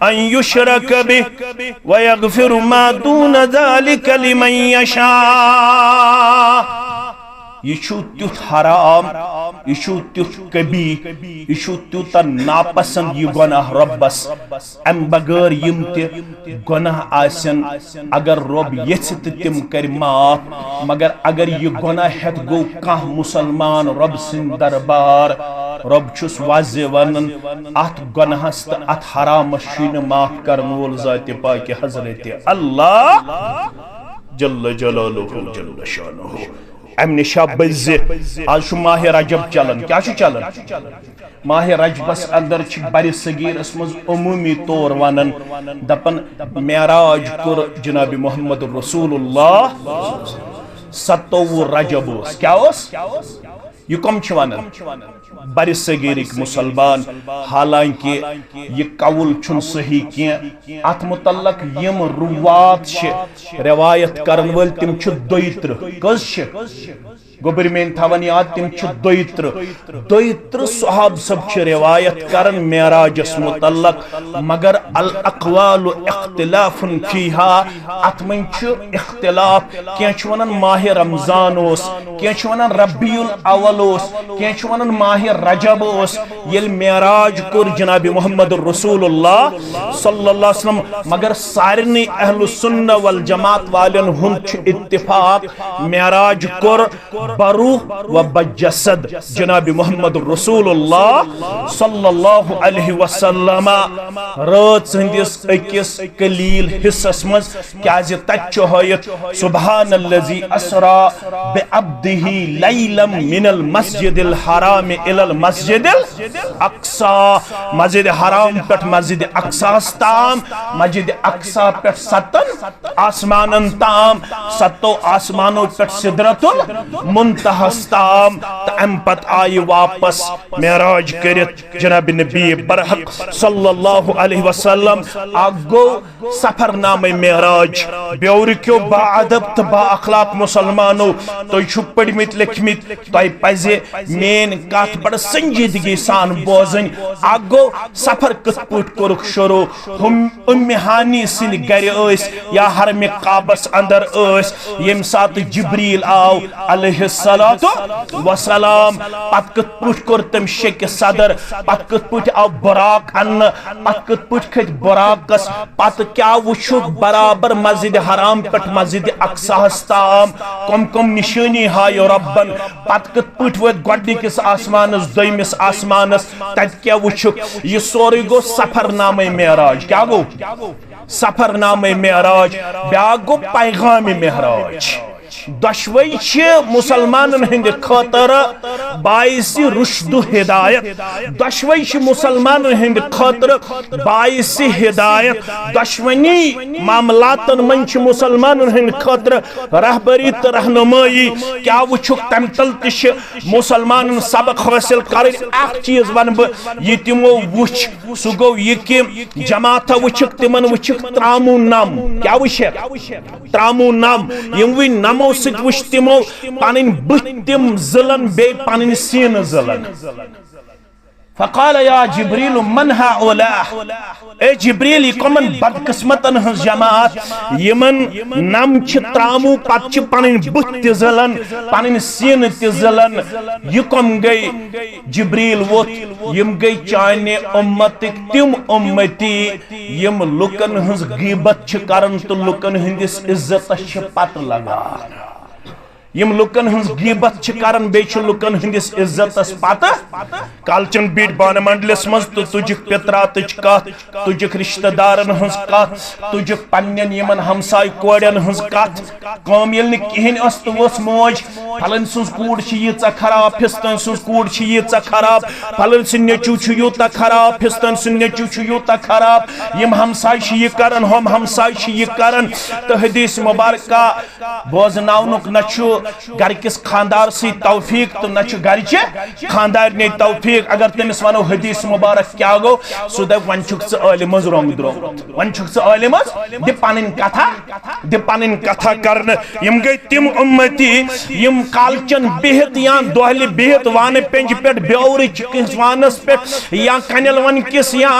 अन युशरक बिहि व यगफिरु मा दून ज़ालिका लिमन यशा। यह तुथ हराम, यह तुथ कबी, यह तुत नापसंद यह गुनाह रब्बस अम बगैर यम गुनाह आसन अगर रब यछ तिम कर माफ। मगर अगर यह गुनाह हेत गो कह मुसलमान रब सिंद दरबार रब छुस वाज़े वनन अत गुनाहस त अत हरामस शन माफ करन वोल ज़ात पाक हज़रत अल्लाह जल्ल जलालुहु जल्ल शानुहु। अम निशा बज आज माह रजब चलन क्या चलन माह रजबस अंदर बर सगीरस मज अमूमी तौर वनन दपन मेराज कोर जनाब मोहम्मद रसूलुल्लाह 27 रजब क्या यह कम वनन बर सगीरिक मुसलमान। हालांकि यह कौल छुन सही कह अत मुतल्लक यम रुवात रवायत करन वल तिम दोयत्र कस गोबर में थवन याद तिम 32 सहाब सब रिवायत करन मेराजस मुतल्लक। मगर अल अक़वालु इख्तिलाफुन फीहा अत मन इख्तिलाफ कह वनन माह रमजान कह वनन रबीउल अव्वल कह वनन माह रजब ये मेराज कोर जनाब मोहम्मद रसूलुल्लाह सल्लल्लाहु अलैहि वसल्लम। मगर सारनी अहलु सुन्नह वल जमात वालन हुंद इत्तिफाक मेराज कोर बरूह व बजसद जनाब मोहम्मद रसूलुल्लाह सल्लल्लाहु अलैहि वसल्लम रात संदिस अकिस कलील हिस्सस मज क्याज तच हयत सुब्हानल्लज़ी अस्रा बिअब्दिही लैलम मिनल मस्जिदिल हराम इलल मस्जिदिल अक्सा। मस्जिद हराम पे मस्जिद अक्सा ताम मस्जिद अक्सा पे 7 आसमानन ताम 7 आसमानों पे सिदरतुल मुंतहस्ताम तम पत आई वापस मेराज करित जनाब नबी बरहक सल्लल्लाहु अलैहि वसल्लम आगो सफरनामे मेराज ब्योर क्यों बाअदब तो बा अखलाक मुसलमानो तो छुप पढ़मित लिखमित तो पजे मेन कथ बड़ संजीदगी सान बोजन आगो सफर कत पुट कोरुक शुरू हम उम्मे हानी सिंद गर या हरम काबस अंदर यम सात जिब्रील आव अलैहिस्सलातु वसलाम पत कत पुट कोर तम शेक सदर पत कत पुट आव बुराक अन पत कत पुट खत बुराकस पत क्या वुचुक बराबर मस्जिद हराम पे मस्जिद अक्सा ताम कम कम निशानी हायो रब्बन पत कत पुट वत गोडनिकिस आसमानस दोयमिस आसमानस तत क्या वुचुक यह सोरे गो सफरनामे मेराज क्या गो सफरनामे मेराज ब्या गो पैगाम मेराज। दशवई मुसलमान हंद खतर बाइस रुश्द हिदायत दशवई मुसलमान हंद खतर बाइस हिदायत दशवनी मामलातन मन मुसलमान हंद खतर रहबरी तो रहनुमाई क्या वुचुक तम तल मुसलमान सबक हासिल कर चीज वन बह तिमो वुच सह गो यह कि जमात वुचुक तिमन वुचुक त्रामू नम क्या वुच त्रामू नम यम नमो वुच तिमो पन बह तिम जलन बे पन सीन जलन। फ़क़ाल या जिब्रील मन हाउला ए जिब्रील यह कमन बदकिस्मतन हज जमात यमन नम त्रामू पत पन बुथ त जलन पन सीन त जलन यह कम गई जिब्रील वोत यम गई चाने उम्मतिक तिम उम्मती यम लुकन हज गीबत करन तो लुकन हंदिस इज्जतस पत लगान यम लुकन हंस गीबत करन बे लुकन हंदिस इज्जतस पत कालचन बीट बान मंडलस मज तो तुझ पितरात कत तुझ रिश्तेदारन हंस कत तुझ पन्न यमन हमसाय कोड़न हंस कत कम ये कहें तो वस मौज फलन सुज कूड़ यीच खराब फिस्तन सुज कूड़ यीच खराब फलन सु नेचू यूत खराब फिस्तन सु नेचू यूत खराब यम हमसाय यह करन हम हमसाय यह करन तो हदीस मुबारक बोजनावनुक न घर किस खानदार सी तौफीक तो न गरचे खानदार ने तौफीक अगर तमिस वनो हदीस मुबारक क्या गो सो दप वन आलिम रोंग द्रोमुत वन आलिम दि पन कथा कर यम गई तिम उम्मती यम कालचन बिहत या दोहल बिहत वान पेंज पे ब्योर किस वानस पे या कनल वन किस या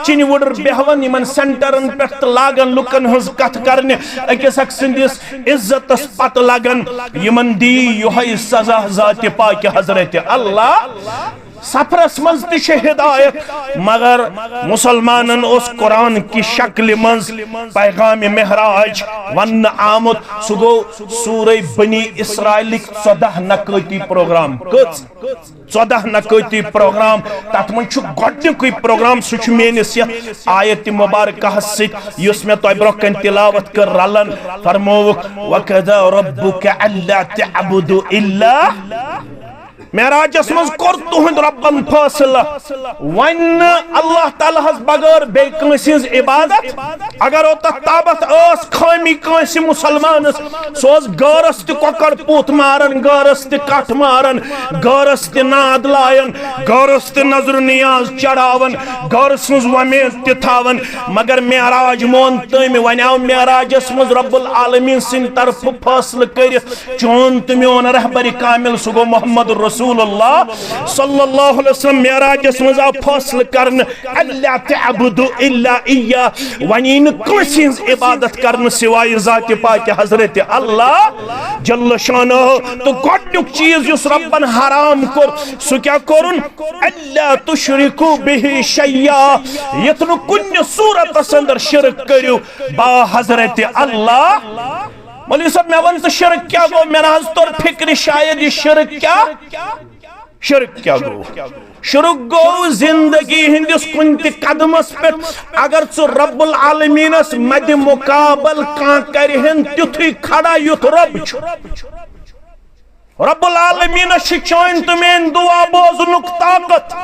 चिन वुडर बेहवन यमन सेंटरन पे लागन लुकन हज कथ करने अकिस अक सिंदिस इज्जतस पत लगन यमन दी योहै सजा जात पाक हजरत अल्लाह सफरस मज हिदायत मगर मुसलमानन उस कुरान की शक्ल मज पैगाम महराज वन आमुत सह गो सूरे बनी इसराइल 14 नकती प्रोग्राम 14 नकती प्रोग्राम तथ मज गोडनिक प्रोग्राम सह मेनिस आयत मुबारक सत मे तह ब्रोह कन तिलावत कर रलन फरमोवुक वकदा रब्बुका अल्ला तअबुदु इल्ला मेराजस मज कोर तुहंद रब्बन फैसला वन अल्लाह ताला हस बगैर बे कंसिज इबादत अगर ओत ताबत ओस खामी कंसि मुसलमानस सोस गरस त कोकर पूत मारन गरस त कठ मारन गरस त नाद लायन गरस त नजर नियाज चढ़ावन गरस मज वमेद त थावन मगर मेराज मोन तम वनाव मेराजस मज रब्बुल आलमीन सिन तरफ फैसला कर चोन त मोन रहबर कामिल सुगो मोहम्मद रसूल सल्लल्लाहु अलैहि वसल्लम मेराजस मज आव फैसला करन अल्ला तअबुदु इल्ला इय्या वनीन कंसिज इबादत करन सिवाय जात पाक हजरत अल्लाह जल्ल शानो तो गोडनुक चीज युस रब्बन हराम कर सु क्या करन अल्ला तुशरिकु बिहि शैया यतनु कुन सूरत अंदर शिरक करियो बा हजरत अल्लाह मौलवी साहब मैं वन तो शिरक क्या गो मेरा हज तौर फिक्र शायद ये शिरक क्या गो शिरक गो जिंदगी हिंदिस कुन त कदमस पे अगर सु रब्बुल आलमीनस मद मुकाबल कां करहन तिथुई खड़ा युथ रब रब्बुल आलमीनस चाइन तुमेन दुआ बोजनुक ताकत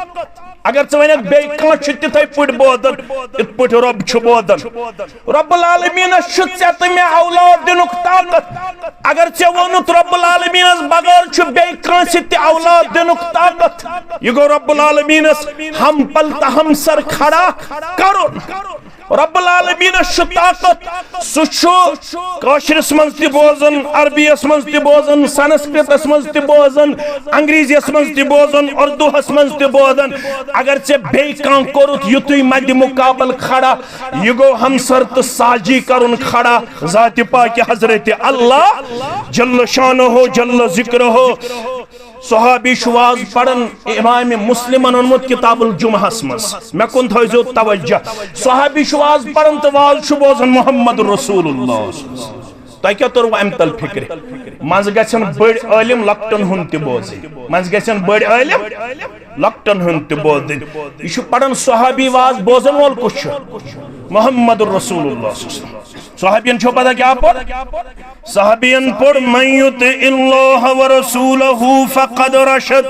अगर वन बे तिथे पट बोदन इत पट रब बोदन रब्बुल आलमीनस मे औलाद दिनुक ताकत अगर चे वोनुत रब्बुल आलमीनस बगैर बे त औलाद दिनुक ताकत यह गो रब्बुल आलमीनस हम पल हम सर खड़ा करो रब्बुल आलमीनस ताकत सशरस मज बोजन अरबियस मज बोजन संस्कृतस मज बोजन अंग्रेजियस मज बोजन उर्दूहस मज बोजन अगर चे बे कोरुत युतुई मद मुकाबल खड़ा यह गो हम सर तो साजी करुन खड़ा जात पाक हजरत अल्लाह जल्ल शानो हो जल्ल जिक्र हो सहाबी शुवाज पढ़न इमाम मुस्लिम ओनमुत किताबुल जुमहस मज मे कुन थो तवज्जो सहाबी शुवाज पढ़न तो वाज बोजन मोहम्मद रसूलुल्लाह तह क्या तोर अम तल फिक्र मज गन बड़ आलिम लक्टन हुन त बोज मज गन बड़ आलिम लक्टन हुन त बोज यह पढ़न सहाबी वाज बोजन वोल कुछ मोहम्मद रसूलुल्लाह सहाबियन छो पता क्या पढ़ सहाबियन पढ़ मयुत इल्लाह व रसूलहु फक़द रशद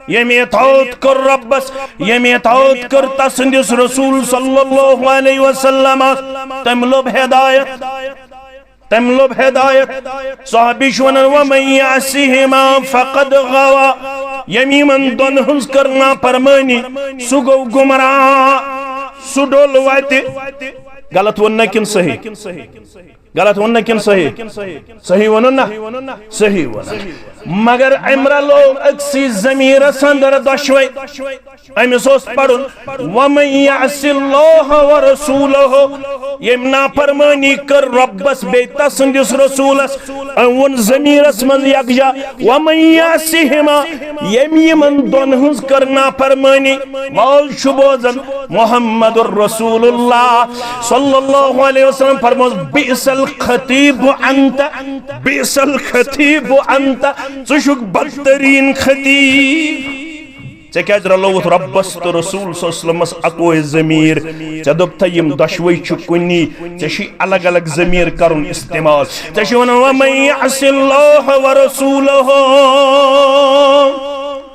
ये मेथौत कर रब्बस ये मेथौत कर तसंदिस रसूल सल्लल्लाहु अलैहि वसल्लम तमलब हिदायत सहाबी वन व मन यासिहिमा फक़द गवा यमीमन दोन हुज करना फरमानी सु गो गुमराह सु डोल वाते गलत वन किन सही गलत वन किन सही वन ना सही वन मगर अमरा लोग अक्सी जमीर अंदर दशवे अमिस पढ़ुन वमन यासिल्लाह व रसूलहु यम नाफरमानी कर रब्बस बे तसंदिस रसूलस वन जमीरस मन यकजा वमन यासिहिमा यम यमन दोन हुज कर नाफरमानी मौल शुबोजन मुहम्मदुर रसूलुल्लाह सल्लल्लाहु अलैहि वसल्लम फरमोस बिसल खतीब अंत सुशुक बदतरीन खतीब चे क्या रलोत रब्बस तो रसूल सल्लल्लाहु अकोय जमीर चे दोप यम दशवै कुनी चे अलग अलग जमीर करुन इस्तेमाल चे वन वमन यासिल्लाह व रसूलहु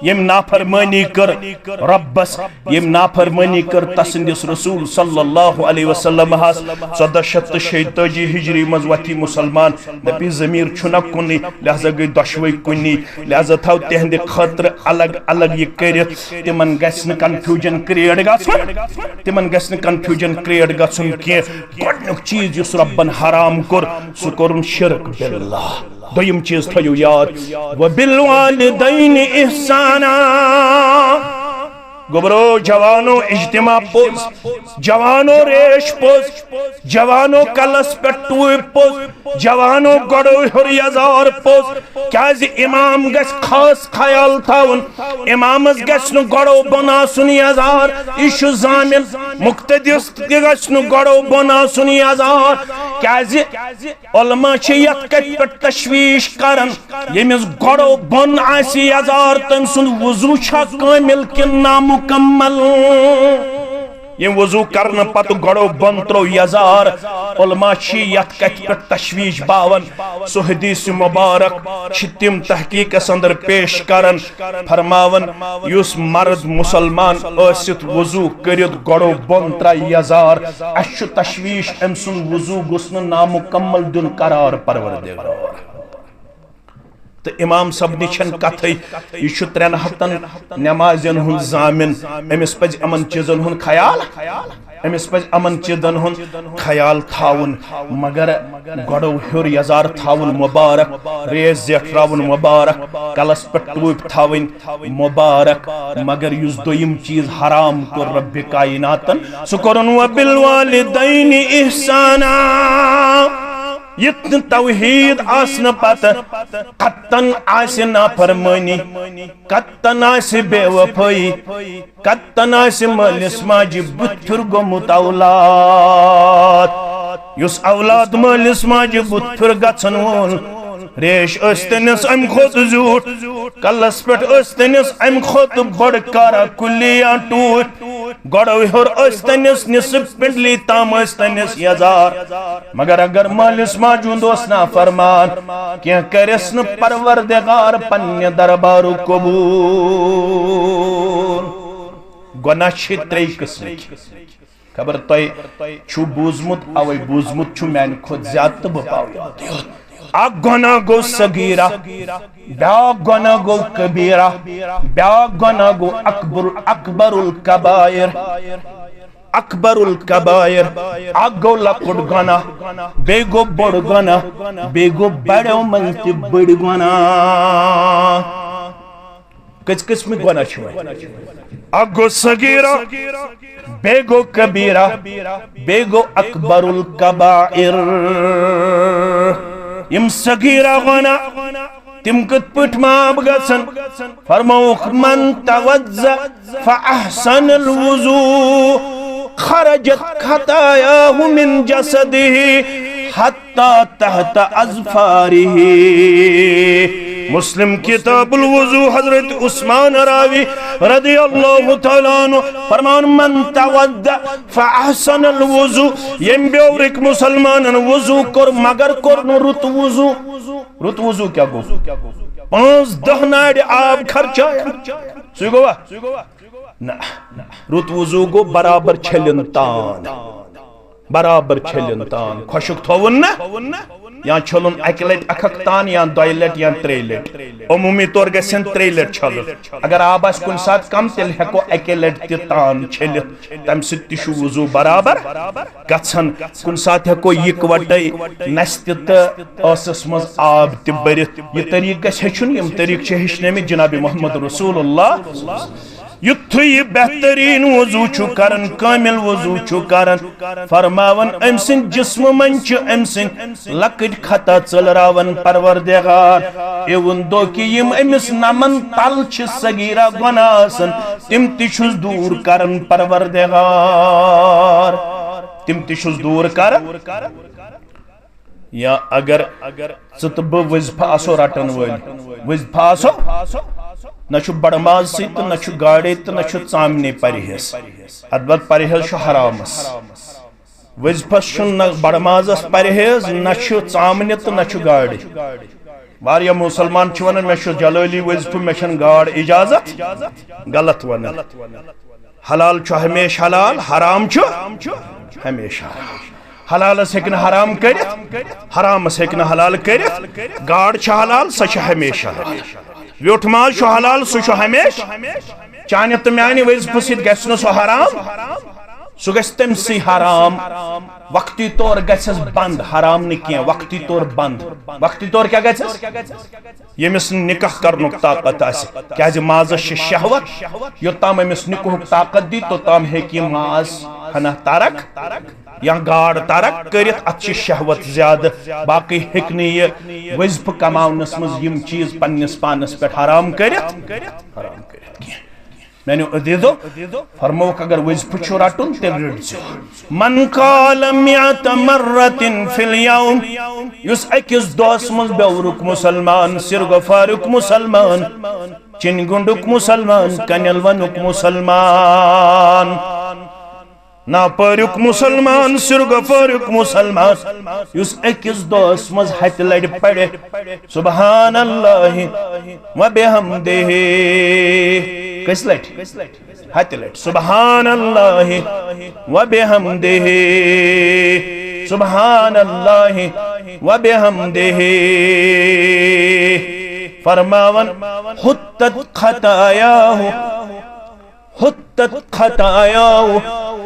यम नाफरमानी कर रब्बस, यम नाफरमानी कर तसंदिस रसूल सल्लल्लाहु अलैहि वसल्लम हास 1486 हिजरी मज वथी मुसलमान दपी जमीर छुना कुनी लिहाजा गई दशवई कुनी लिहाजा थाव तेहंदे खतर अलग अलग ये करित तिमन गसन कंफ्यूजन क्रिएट गसन तिमन गसन कंफ्यूजन क्रिएट गसन के गोडनुक चीज युस रब्बन हराम कर सु करन शिरक बिल्लाह। दोयम चीज थयो याद व बिल वालिदैन इहसाना। गोबरो जवानो इज्तिमा पोज, जवानो रेश पोज, जवानो कलस पे टूप पोज, जवानो गड़ो हुरियाजार पोज। क्या इमाम गस खास ख्याल थावन, इमामस गस नु गड़ो बना सुनियाजार इशु जामिल मुक्तदिस गस नु गड़ो बना सुनियाजार। क्या उलमा छ यत कत पे तशवीश करन यमिस गड़ो बन आसी याजार तम सुन वुजू छा कामिल कि नामुकम्मल। ये वजू करने पत गड़ो बन त्रो यजार उलमा छी यत कत पे तशवीश बावन सो हदीस मुबारक छितिम तहकीक अंदर पेश करन फरमावन युस मर्द मुसलमान असित वजू करित गड़ो बन त्रा यजार अश तशवीश अम सुन वजू गुस्न नामुकम्मल दुन करार परवरदिगार। तो इमाम सब निछन कथ यह 3 हफ्तन नमाजन हुन जामिन अमिस पज अमन चीजन हुन ख्याल अमिस पज अमन चीजन हुन ख्याल थाउन मगर गड़ो हुर यजार थाउन मुबारक रेज जेठराउन मुबारक कलस पे टूप थाउन मुबारक मगर युस दोयम चीज हराम कर रब्ब कायनातन सु करन व बिल वालिदैन इहसाना। यत्न तौहीद आसन पत कत्तन आसे नाफरमानी, कत्तन आसे बेवफाई, कत्तन आसे मालिस माजी बुत्थुर गोमुत औलाद। युस औलाद मालिस माजी बुत्थुर गछन वोल रेश अस्तनिस अम खोत झूठ कलस पेट अस्तनिस अम खोत बड़ कारा कुलिया टूट गड़ो हर अस्तनिस निसब पिंडली ताम अस्तनिस यजार। मगर अगर मालिस माजूद ओस ना फरमान क्या करस न परवरदिगार पन्ने दरबारु कबूल। गुनाह छ 3 किस्म खबर तय छु बूजमुत अवै बूजमुत छु मैन खुद ज्यादा तो बपाव अक गुनाह गो सगीरा, ब्याक गुनाह गो कबीरा, ब्याक गुनाह गो अकबरुल कबायर, अकबरुल कबायर अक गो लकुट गुनाह बे गो बड़ गुनाह बे गो बड़ो मन ते बड़ गुनाह। किस किस्म गुनाह छ अक गो सगीरा बे गो कबीरा बे गो अकबरुल कबायर। यम सगीरा गुना तिम कत पट माफ गसन फरमाउख मन तवज्जा फअहसन अलवुजू खरजत खतायाहु मिन जसदिही हत्ता तहत अज़फारिही। मुस्लिम किताबुल वुजू हजरत उस्मान रावी रदियल्लाहु तआला अन्हु फरमान मन तवद्दा फअहसनल वुजू यम बेवरिक मुसलमानन वुजू कर मगर कर न रुत वुजू। रुत वुजू क्या गो 5-10 नाड़ आब खर्चाया सु गोवा ना रुत वुजू गो बराबर छलन तान बराबर छलन तान खुशक थोवन ना या छलन 1 लट अखक तान या 2 लट या 3 लट अमूमी तौर गसन 3 लट छलन। अगर आब आस कुन साथ कम तेल हेको 1 लट त तान छलित तम सित छु वुजू बराबर गछन कुन साथ हेको इकवटै नस्त त असस मज आब त बरित ये तरीक गछ हेचुन यम तरीक छ हेचनेमि जनाब मोहम्मद रसूलुल्लाह युत्थु ये बेहतरीन वजू छु करन कामिल वजू छु करन फरमावन अमसिन जिस्म मंच अमसिन लकट खता चलरावन परवरदिगार एवन दो कि यम अमिस नमन तल छ सगीरा गुनाहसन तिम तिछुस दूर करन परवरदिगार तिम तिछुस दूर कर। या अगर सतब वज़फा आसो रटन वल वज़फा आसो न बड़माज सी तो न गाड़े तो न चामने परहेज अलबत् परहेज हरामस वज़फस न बड़माजस परहेज न चामने तो न गाड़े वारिया मुसलमान वन मे जलाली वजीफ मे गाड़ इजाजत गलत वन हलाल हमेशा हलाल हराम हमेशा हलालस हेक हराम कर हरामस हेक हलाल कर गाड़ हलाल सह हमेशा व्योठ माज हलाल सह हमेशा चाने तो माने वजीफ सत गो सह हराम सह गस तमसी हराम वक्ती तौर गस बंद हराम न कह वक्ती तौर बंद वक्ती तौर क्या गस यमिस निकाह करनुक ताकत क्या माज शहवत योताम अमिस निकाहुक ताकत दी तोताम हेकि माज हना तारक या गाड़ तारक करित अत शहवत ज्यादा बाकी हेक यह वजीफ कमावनस मज यम चीज पन्निस पानस पे हराम करित मैंने अदीदो फरमोक अगर वजीफ छु रटुन तेल रटो मन काल मियत मर्रतिन फिल यौम युस अकिस दोस मज बेवरुक मुसलमान सिरगफारुक मुसलमान चिनगुंडुक मुसलमान कनलवनुक मुसलमान नापरुक मुसलमान सिरगफारुक मुसलमान युस अकिस दोस मज हत लड़ पड़े सुबहानल्लाह व बिहम्दिही कस लट हत लट सुबहानल्लाह व बिहम्दिही सुबहानल्लाह व बिहम्दिही फरमावन हुत्तत खतायाहु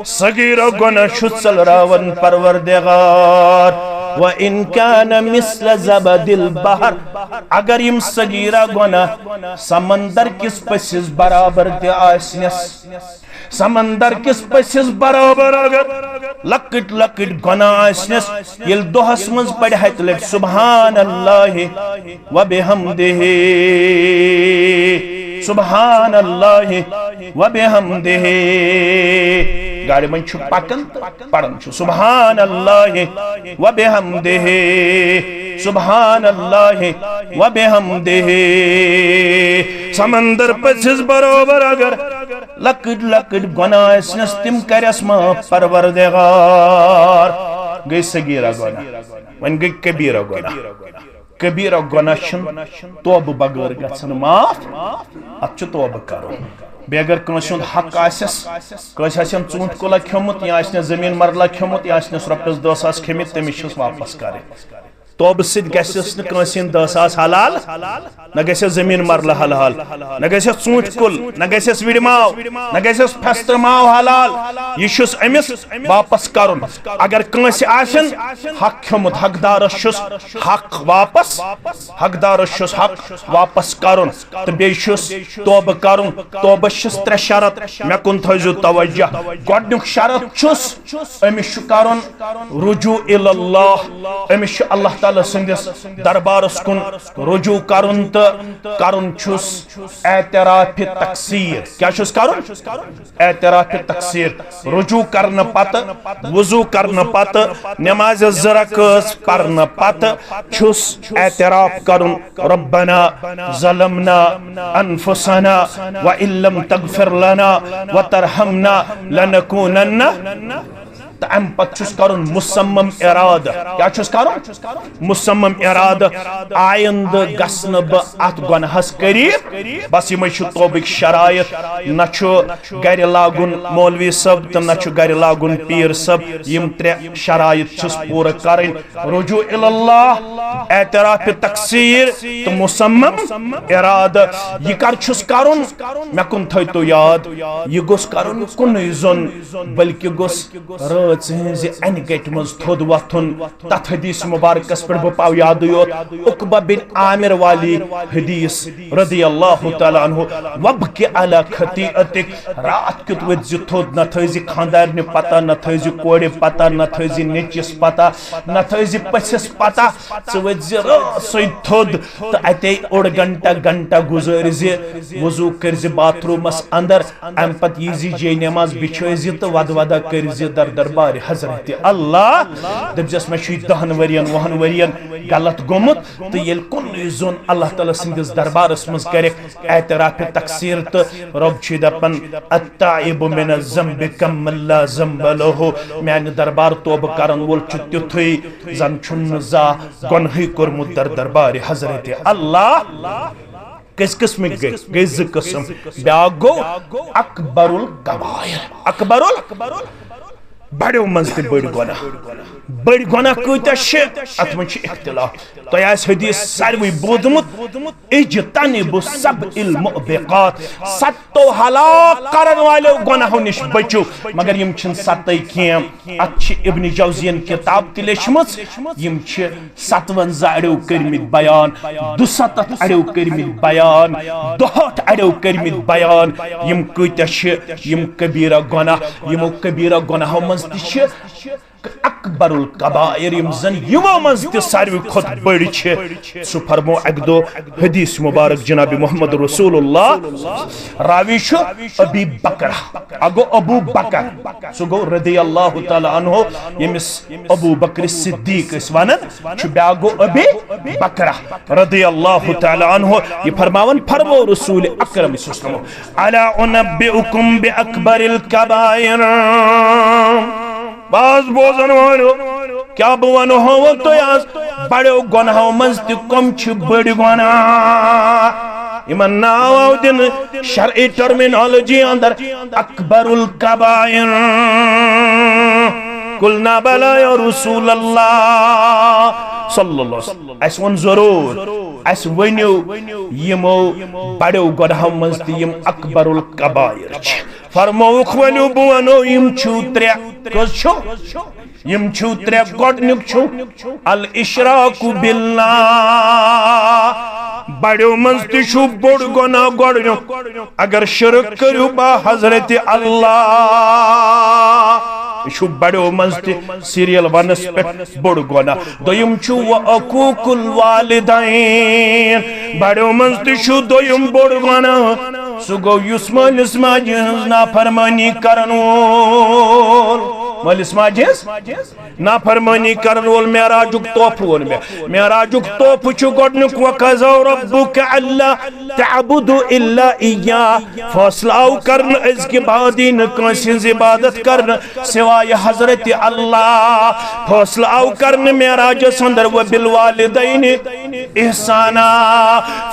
सगीरा गुनाह शुत्सल रावन परवरदिगार व इन कान मिस्ल ज़बदिल बहर अगर यम सगीरा गुनाह समंदर किस पसिस बराबर ते आसनस समंदर किस पसिस बराबर अगर लकट लकट गुनाह आसनस येल दोहस मज पड़ हत लट सुबहानल्लाह व बिहम्दिही सुबहानल्लाह व बिहम्दिही गाड़ी मन पकन पड़न सुबहानल्लाह व बिहम्दिही सुबहानल्लाह व बिहम्दिही समंदर पसिस बराबर अगर लकट लकट गुनाह आसनस तिम करस माफ परवरदिगार गई सगीरा गुनाह वन गई कबीरा गुनाह कबीरा गुनाह तौब बगैर गछन माफ अत तौब करो बे अगर कंस हक आसन चूंट कुला खेमुत या जमीन मरला खेमुत या रपस 10,000 खेमित तमिस वापस कर तौब सत गस 10,000 हलाल न गस जमीन मरला हलाल न गस चूंट कुल न गस विड़ माव न गस फस्त्र माव हलाल यह अमिस वापस कर अगर कंस आसन हक खेमुत हकदारस हक वापस हकदारस हक वापस कर तो बेस तौब कर तौबस 3 शरत मे कुन थो तवज्जो गोडनुक शरत अमिस कर रुजू इल्लाह अमिस अल्लाह ताला संदिस दरबारस कुन रुजू करुन तो करुन एतराफ तकसीर क्या एतराफ तकसीर रुजू करन पत वजू करन पत नमाज ज़रकस परन पत एतराफ करुन रब्बना ज़लमना अनफुसना व इल्लम तगफिर लना व तरहमना लनकूनन्ना अम पत मुसम्मम इरादा क्या मुसम्मम इरादा आयंद गसन बत गुनहस करीब बस यम तौबिक शरायत न गर लागुन मौलवी सब तो न गर लागुन पीर सब यम 3 शरायत पूरा कर रुजू इल्लाह एतराफ तकसीर तो मुसम्मम इरादा यह कर मे कुन थो तो याद यह गोस कर कुन जोन बल्कि गोस अन गट मज थोद वथुन तथ हदीस मुबारकस पे बह पाव याद उकबा बिन आमिर वाली हदीस रदी अल्लाह तआला अन्हु वबकी अला खतीअतिक रात कित वज थोद न थजी खानदार ने पता न थजी कोड़े पता न थजी नेचिस पता न थजी पछस पता च वज सै थोद तो अते ओड घंटा गुजर जे वजू कर जे बाथरूमस अंदर अम पत यजी जे नमाज बिछो जे तो वद वदा कर जे दर दर दरबार हजरत अल्लाह दपजस मे 10 वरियन 20 वरियन गलत गोमुत तो ये कुन जोन अल्लाह ताला सिंदिस दरबारस मज करे एतराफ तकसीर तो रब छ दपन अत्ताइबु मिन ज़म्बि कम्मल्ला ज़म्ब लहु मैंने दरबार तौब करन वोल छ तिथुई जन छुन जा गुनहि कोरमुत दरबार हजरत अल्लाह किस किस्म गई ज किस्म ब्याक गो अकबरुल कबायर अकबरुल बड़ो मज बड़ गुना कत अत मन इख्तिलाफ तो हदीस सारे बोदमुत इज्तनिबु सबइल मुबिकात सत्तो हलाक करन वाले गुनाहों निश बचो मगर यम छन सत्तै केम अत इब्न जौजियन किताब त लेचमस यम छ 57 अड़ो करमित बयान 207 अड़ो करमित बयान 62 अड़ो करमित बयान यम कत यम कबीरा गुनाह यमो कबीरा गुनाहों मज अकबरुल कबायर यम जन युवा मज त सारवी खुद बड़ छ सु फरमो अकदो हदीस मुबारक जनाब मोहम्मद रसूलुल्लाह रावी छ अबी बकर अगो अबू बकर सु गो रदियल्लाहु तआला अन्हु यमिस अबू बकर सिद्दीक इस वनन छ ब्यागो अबी बकर रदियल्लाहु तआला अन्हु ये फरमावन फरमो रसूल अकरम सल्लल्लाहु अला उनब्बिउकुम बि अकबरिल कबायर बाज बोजन वालो क्या बनो हो तो आज बड़ो गुनाहों मज कम बड़ गुनाह इमन नाव दिन शरई टर्मिनोलॉजी अंदर अकबरुल कबायर कुलना बला या रसूल अल्लाह सल्लल्लाहु अलैहि वसल्लम अस वन जरूर अस वन्यो यमो बड़ो गुनाहों मज यम अकबरुल कबायर फरमौख वनो बनो यम छु त्रे कस छु यम छु त्रे गोडनुक छु अल इशराकु बिल्लाह बड़ो मज छु बोड़ गुनाह गोडनुक अगर शिरक करू बा हजरत अल्लाह छु बड़ो मज सीरियल वनस पे बोड़ गुनाह दोयम छु व अकूकुल वालिदैन बड़ो मज छु दोयम बोड़ गुनाह सु गो युस मालिस माजिस नाफरमानी करन वोल मालिस माजिस नाफरमानी करन वोल मेराजुक तोहफ वोल मेराजुक तोहफ छु गोडनुक व कज़ा रब्बुक अल्ला तअबुदु इल्ला इय्या फैसलाव करन इसके बाद न कासिन इबादत करन सिवाय हजरत अल्लाह फैसलाव करन मेराज संदर व बिल वालिदैन ihsana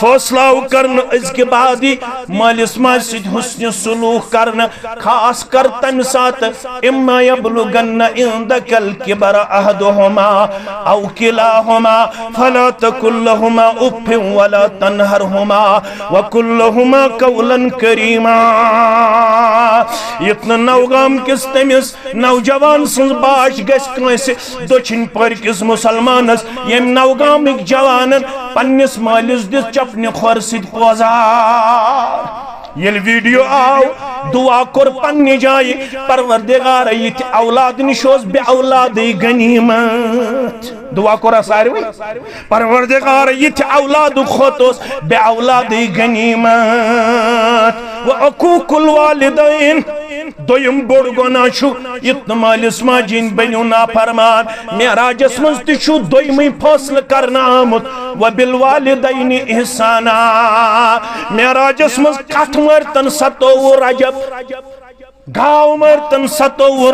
फैसलाव करन इसके बाद मालिस माजिद हुस्न सुलूक करन खास कर तम साथ इम्मा यबलुगन्न इंदकल किबर अहदुहुमा औ किलाहुमा फला तकुल लहुमा उफ्फिन वला तनहरहुमा व कुल लहुमा कौलन करीमा इतना नौगाम किस तमिस नौजवान सुन बाश गस कंसे दक्षिण पर किस मुसलमानस यम नौगामिक जवानन पन्निस मालिस दिस चपने खोर सिद पोजार ये वीडियो आओ दुआ कर पन्ने जाए परवरदिगार ये औलाद निशोस बे औलाद गनीमत दुआ कर सारवी परवरदिगार ये औलाद खोतोस बे औलाद गनीमत व अकूकुल वालिदैन दोयम बोड़ गुनाह छु इतना मालिस माजिन बनो ना फरमान मेराजस मज छु दोयमी फैसल करना आमुत व बिल वालिदैन ihsana मेराजस मज कथ मरतन 27 रजब गाँव मरतन 27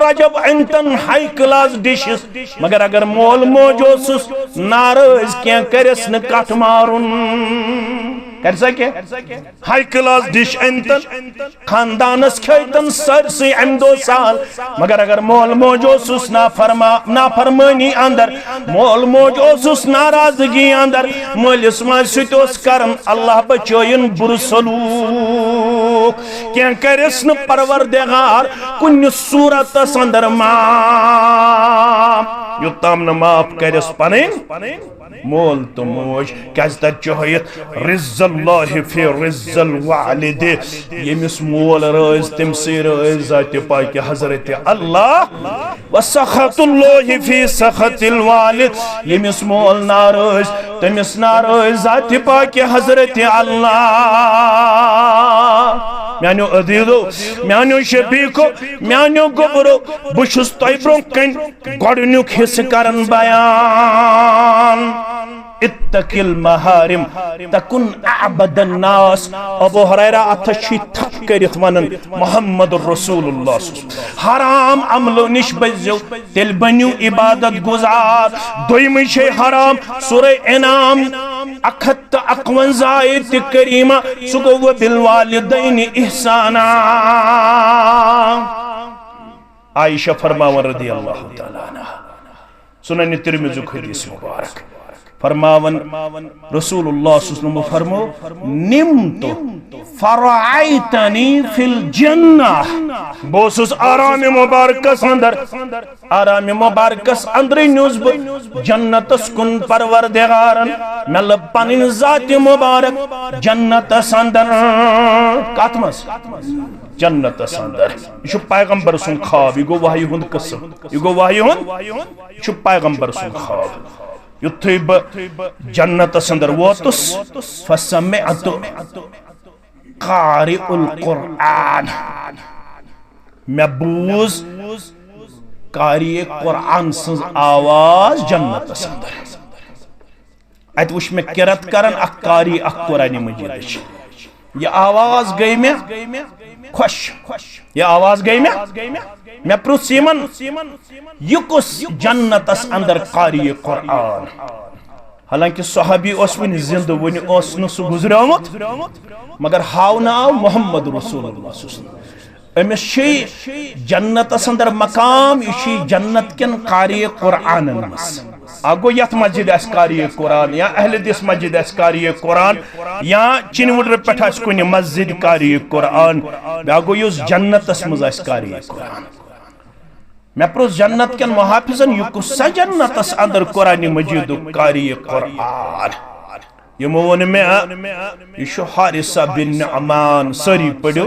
रजब अंतन हाई क्लास डिशेस मगर अगर मोल मोजोसुस नाराज क्या करस न कथ मारुन कर सके हाई क्लास डिश अंतन खानदानस खैतन सरसे अमदो साल मगर अगर मोल मोजोसुस नाफरमानी अंदर मोल मोजोसुस नाराजगी अंदर मोलिस माज सुतोस करम अल्लाह बचोयन बुरु सलूक क्या करस न परवरदिगार कुन सूरत अंदर माफ युतम न माफ करस पनिन मोल तो मोज क्या चहित रिज़्ज़ल्लाहि फी रिज़्ज़ल वालिद यमिस मोल रज तम से रज जात पाक हजरत अल्लाह व सखतुल्लाहि फी सखतिल वालिद यमिस मोल नारज तमिस नारज जात पाक हजरत अल्लाह म्यानो अदीदो म्यानो शफीको म्यानो गोबरो बुशुस तोय ब्रों कन गोडनुक हिस्स करन बयान इत्तकिल महारिम तकुन अबदन नास अबू हुरैरा अथशी थप करित वनन मोहम्मद रसूलुल्लाह हराम अमलो निश बजो तेल बन्यू इबादत गुजार दोयम शे हराम सूरह इनाम 51 करीमा सुगो बिल वालिदैन ihsana आयशा फरमावन रदियल्लाहु तआला अन्हा सुनन तिरमिज़ी हदीस मुबारक फरमावन रसूलुल्लाह सल्लल्लाहु अलैहि फरमो निम्तु फरआइतनी फिल जन्नह बोसुस आराम मुबारकस अंदर न्यूज जन्नतस कुन परवरदिगारन मल पनिन जात मुबारक जन्नतस अंदर कातमस जन्नतस अंदर यह पैगंबर सुन ख्वाब यह गो वही हुंद कसम यह गो वही हुंद यह पैगंबर सुन ख्वाब युत्थै जन्नतस अंदर वोतुस फसमिअतु कारिउल कुरआन मैं बूज कारिए कुरआन सज आवाज जन्नतस अंदर अत वुश में किरत करन अख कारी अख कुरान मजीद ये आवाज गई में खुश ये आवाज गई में मैं प्रुछ सीमन युकुस जन्नतस अंदर कारी कुरआन हालांकि सहाबी वन जिंद वन सह गुजरमुत मगर हावना आव मोहम्मद रसूलुल्लाह अमिस जन्नतस अंदर मकाम यह जन्नत कन कारी कुरआन अगो यथ मस्जिद कारी कुरान या अहले दिस मस्जिद कारी कुरान या चिनवुड पे कुन मस्जिद कारी कुरान अगो युस जन्नतस मज कारी कुरान मैं प्रोस जन्नत कन मुहाफिजन यह कुसा जन्नतस अंदर कुरान मजीद कारी कुरान यमो वन मे यह हारिसा बिन नुअमान सरी पढ़ो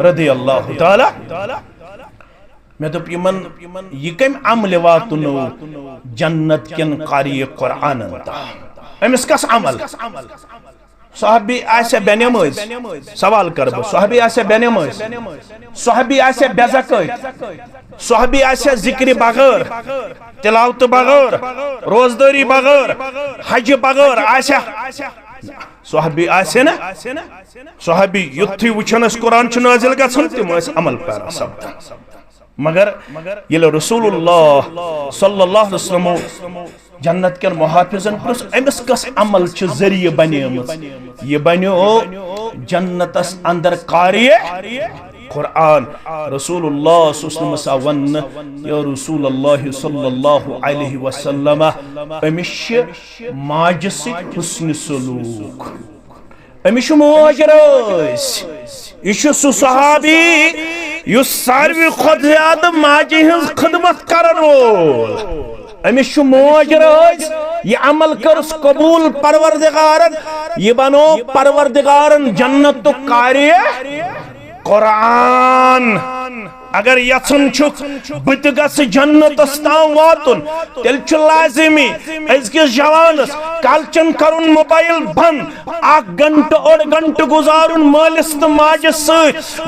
रदियल्लाहु ताला मैं दोप यमन यह कम अमल वातनो जन्नत कन कारी कुरान अमिस कस अमल सहाबी आसे बेनमाज सवाल कर बह सहाबी आसे बेनमाज सहाबी आसे बेज़कत सहाबी आसे जिक्र बगैर तिलावत बगैर रोजदारी बगैर हज बगैर आसे सहाबी आसे ना सहाबी युत्थी वुचनस कुरान नाजिल गछन तिम अमल पैरा सब्द मगर ये रसूलुल्लाह सल्लल्लाहु अलैहि वसल्लम जन्नत के मुहाफिजन पुरुष अमिस कस अमल जरिए बनेमत ये बनो जन्नतस अंदर कारी कुरान रसूलुल्लाह सल्लल्लाहु अलैहि वसल्लम या रसूलुल्लाह सल्लल्लाहु अलैहि वसल्लम अमिस माज सित हुस्न सलूक अमिस मोज रस यह सहाबी युस सारवी खुद ज्यादा माजी हज खिदमत करन वोल अमिस मोज रस यह अमल कर कबूल परवरदिगारन यह बनो परवरदिगारन जन्नत तो कारी कुरान अगर यचन बत जन्नतस ताम वातुन तेल लाजिमी अजकिस जवानस कलचन करुन मोबाइल बंद 1 घंटे और घंटे गुजारुन मालिस तो माजिस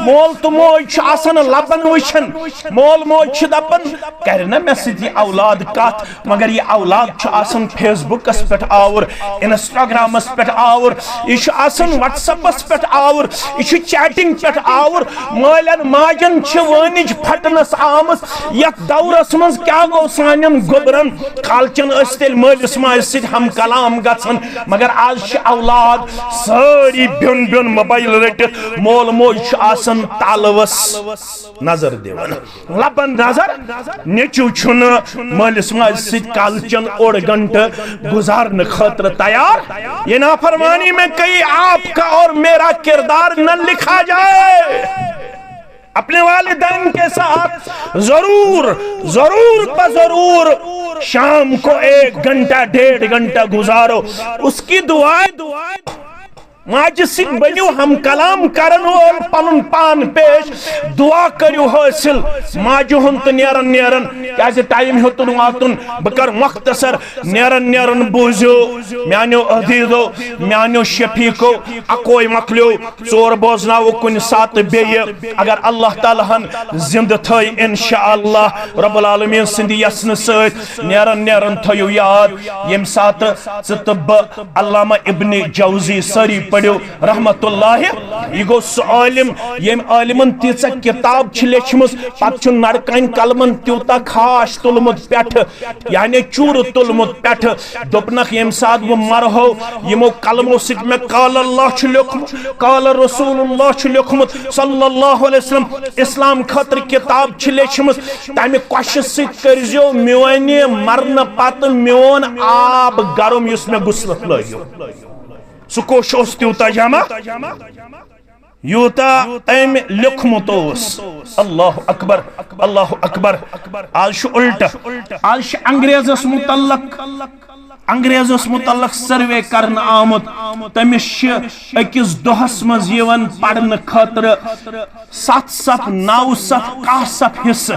मोल तो मोज लबन वुचन मोल मोज दपन कर मे सती औलाद कत मगर यह औलाद फेसबुकस पे आवर इंस्टाग्रामस पे आवर यह व्हाट्सएपस पे आवर यह चैटिंग पे आवर मालन माजन वनिज फटनस आमस यथ दौरस मज क्या गो सान गोबरन कालचन तेल मालिस माज सत हम कलाम गन मगर आज औलाद सारी ब्योन ब्योन मोबाइल रटित मोल मोज तालवस नजर दिवन लबन नजर नेचू मालिस माज सत कालचन 1 घंटे गुजारने खतर तैयार ये नाफरमानी में कहीं आपका और मेरा किरदार न लिखा जाए अपने वालिदैन के साथ जरूर जरूर जरूर शाम को 1 घंटा 1.5 घंटा गुजारो उसकी दुआएं माज सित बनियो हम कलाम करन वोल पनुन पान पेश दुआ करियो हासिल माजो हन तो नेरन नेरन क्या टाइम होतुन वातुन बकर मुख्तसर नेरन नेरन बूझो म्यानो अदीदो म्यानो शफीको अकोय मकलो चोर बोजनावो कुन सात बेय अगर अल्लाह ताला हन जिंद थई इंशाअल्लाह रब्बुल आलमीन सिंदी यसन सत नेरन नेरन थयो याद यम सात सतब अल्लामा इब्न जौजी सरी पढ़ो रहमतुल्लाह यह गो आलिम यम आलिमन तीस किताब लेचमस पे नड़कन कलमन तूता खाश तुलमुत पे यानी चूर तुलमुत पे दोपनक यम सात वो मरहो यमो कलमो सित में काल अल्लाह लिखमुत काल रसूलुल्लाह लिखमुत सल्लल्लाहु अलैहि वसल्लम इस्लाम खतर किताब लेचमस तमे कश सित करजो मोने मरन पत मोन आब गरम युस में गुस्लत लगियो सु कोश त्यूता जमा यूता अम लिखमुत अल्लाह अकबर अल्लाह अकबर आज उल्ट आज अंग्रेजस मुतल्लक अंग्रेजस मुतल्लक सर्वे करन आमुत तमिस अकिस दोहस मज यवन पढ़न खतर 7 9 10 हिस्स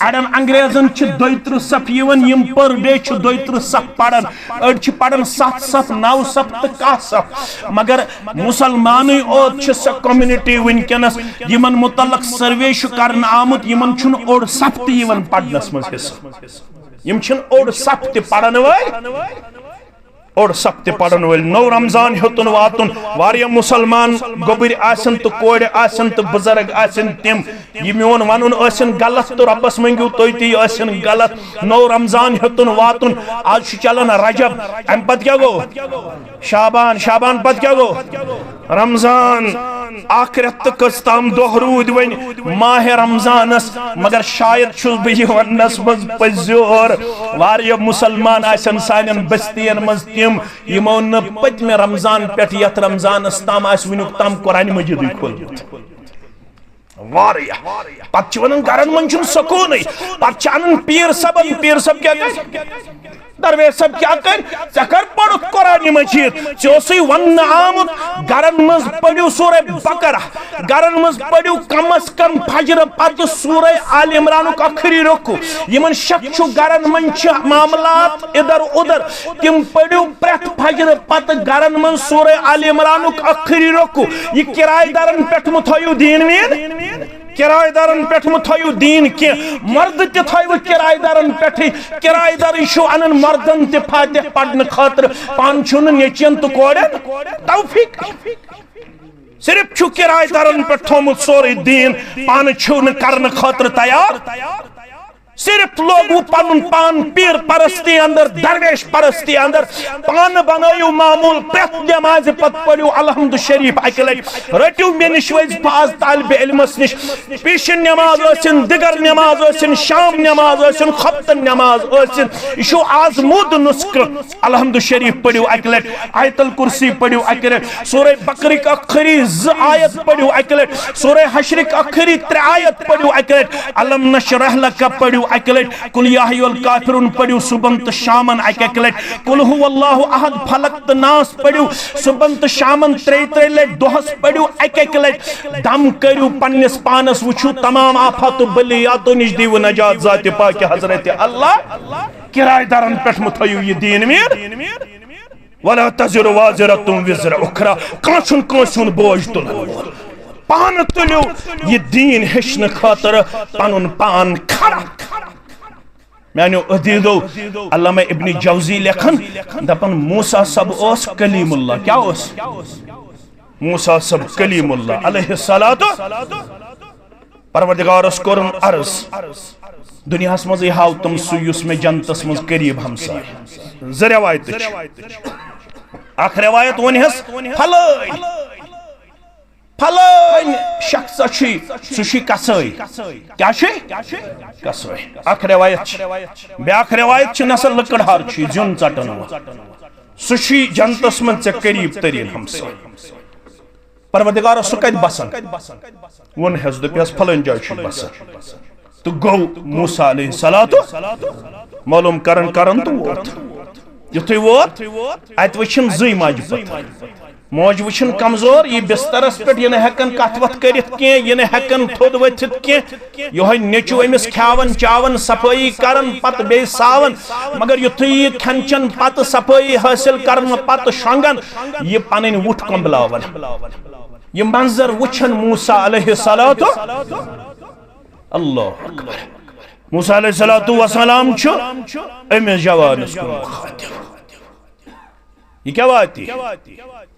अड़न अंग्रेजन 32 सफ यवन यम पर डे 32 सफ पढ़न अड़ पढ़न 7 9 तो 10 मगर मुसलमान ओत स कम्युनिटी वनकनस यमन मुतल्लक सर्वे करन आमुत यमन छुन ओड़ सफ त यवन पढ़नस मज हिस्स यम छन ओड़ सफ त पढ़न वाल और सख्त पढ़न वाल नौ रमजान होतुन वातुन वारिया मुसलमान गोबर आसन तो कोड़ आसन तो बुजुर्ग आसन तिम ये मोन वनुन आसन गलत तो रब्बस मंगियो तोय ती आसन गलत नौ रमजान होतुन वातुन आज चलन रजब अम पत क्या गो शाबान शाबान पत क्या गो रमजान आखिरत कस्ताम दोह रूद वन माह रमजानस मगर शायद छुस बह वनस मज पजोर वारिया मुसलमान आसन सानन बस्तियन मज तिम यमो न पतमे रमजान पे यथ रमजानस ताम वनुक ताम कुरान मजीद खोलमुत वारिया पत वन गरन मन सकून पत अन पीर सब क्या दरवेश सब क्या कर पढ़ कुरान मजीद चोसी वन आमुत गरन मज पढ़ो सूरह बकरा गरन मज पढ़ो कम अज कम फजर पत सूरह आल इमरान आखिरी रुकू यमन शक गरन मन मामलात इधर उधर तिम पढ़ो प्रेथ फजर पत गरन मन सूरह आल इमरान आखिरी रुकू यह किराएदारन पे थो दीन वीन किराएदारन पे थो दीन के मर्द ते थो किराएदारन पे किराएदार अनन मर्दन ते फातिह पढ़न खातर पान छुन नेचियन तो कोड़न तौफीक सिर्फ छु किराएदारन पे थोमुत सोरे दीन पान छुन करन खातर तैयार सिर्फ लोग पन पान पीर परस्ती अंदर दरवेश परस्ती अंदर पान बनायु मामूल प्रत नमाज पत पढ़ो अलहम्दु शरीफ अकि लट रटू मे निश वज पाज तालिब इल्मस निश पेशन नमाज आसिन दिगर नमाज आसिन शाम नमाज आसिन खफ्तन नमाज आसिन यशो आजमूद नुस्ख अलहम्दु शरीफ पढ़ो अकि लट आयतुल कुर्सी पढ़ो अकि लट सूरह बकरा आखिरी 2 आयत पढ़ो अकि लट सूरह हश्र आखिरी 3 आयत पढ़ो अकि लट अलम नशरह लक पढ़ो अकलट कुल या अय्युहल काफिरून पढ़ो सुबह तो शामन अकलट कुल हुवल्लाहु अहद फलक तो नास पढ़ो सुबह तो शामन 3 लट दोहस पढ़ो अकलट दम करू पन्निस पानस वुचू तमाम आफात बलियातो निश दीव नजात जात पाक हजरत अल्लाह किराएदारन पे थयो ये दीन मीर वला तज़िरु वाज़िरतुम विज़्र उखरा कांसुन बोझ तुलन पान तुलो ये दीन हेचन खातर पनुन पान खड़ा मैंने अदीदो अल्लामा इब्न जौजी लेखन दपन मूसा सब ओस कलीमुल्लाह क्या ओस मूसा सब कलीमुल्लाह अलैहिस्सलातु परवरदिगारस कोरन अर्ज दुनियास मज हाव तुम सुयुस में जन्नतस मज करीब हमसाय ज रवायत अख रवायत वनहस फलान शख्स सुशी कसई क्या कसई अख रवायत ब्याख रवायत नसल लकड़हार जुन चटन सुशी जन्नतस मन से करीब तरीन हमसाय परवरदिगार सु कत बसन वन हस दपस फलन जाय बसन तो गो मूसा अलैहिस्सलातु मालूम करन तो वोत युथै वोत अत वछम जई माज पत मोज वुछन कमजोर ये बिस्तरस पे ये हेकन कथ वथ करित के ये हेकन थोद वथित के योह नेचु अमिस खावन चावन सफाई करन पत बे सावन मगर युथी खनचन पत सफाई हासिल करन पत शंगन ये पनन वुठ कंबलावन ये मंजर वुछन मूसा अलैहिस्सलातु अल्लाह अकबर मूसा अलैहिस्सलातु वसलाम छु अमिस जवानस को मुखातिब ये क्या वाती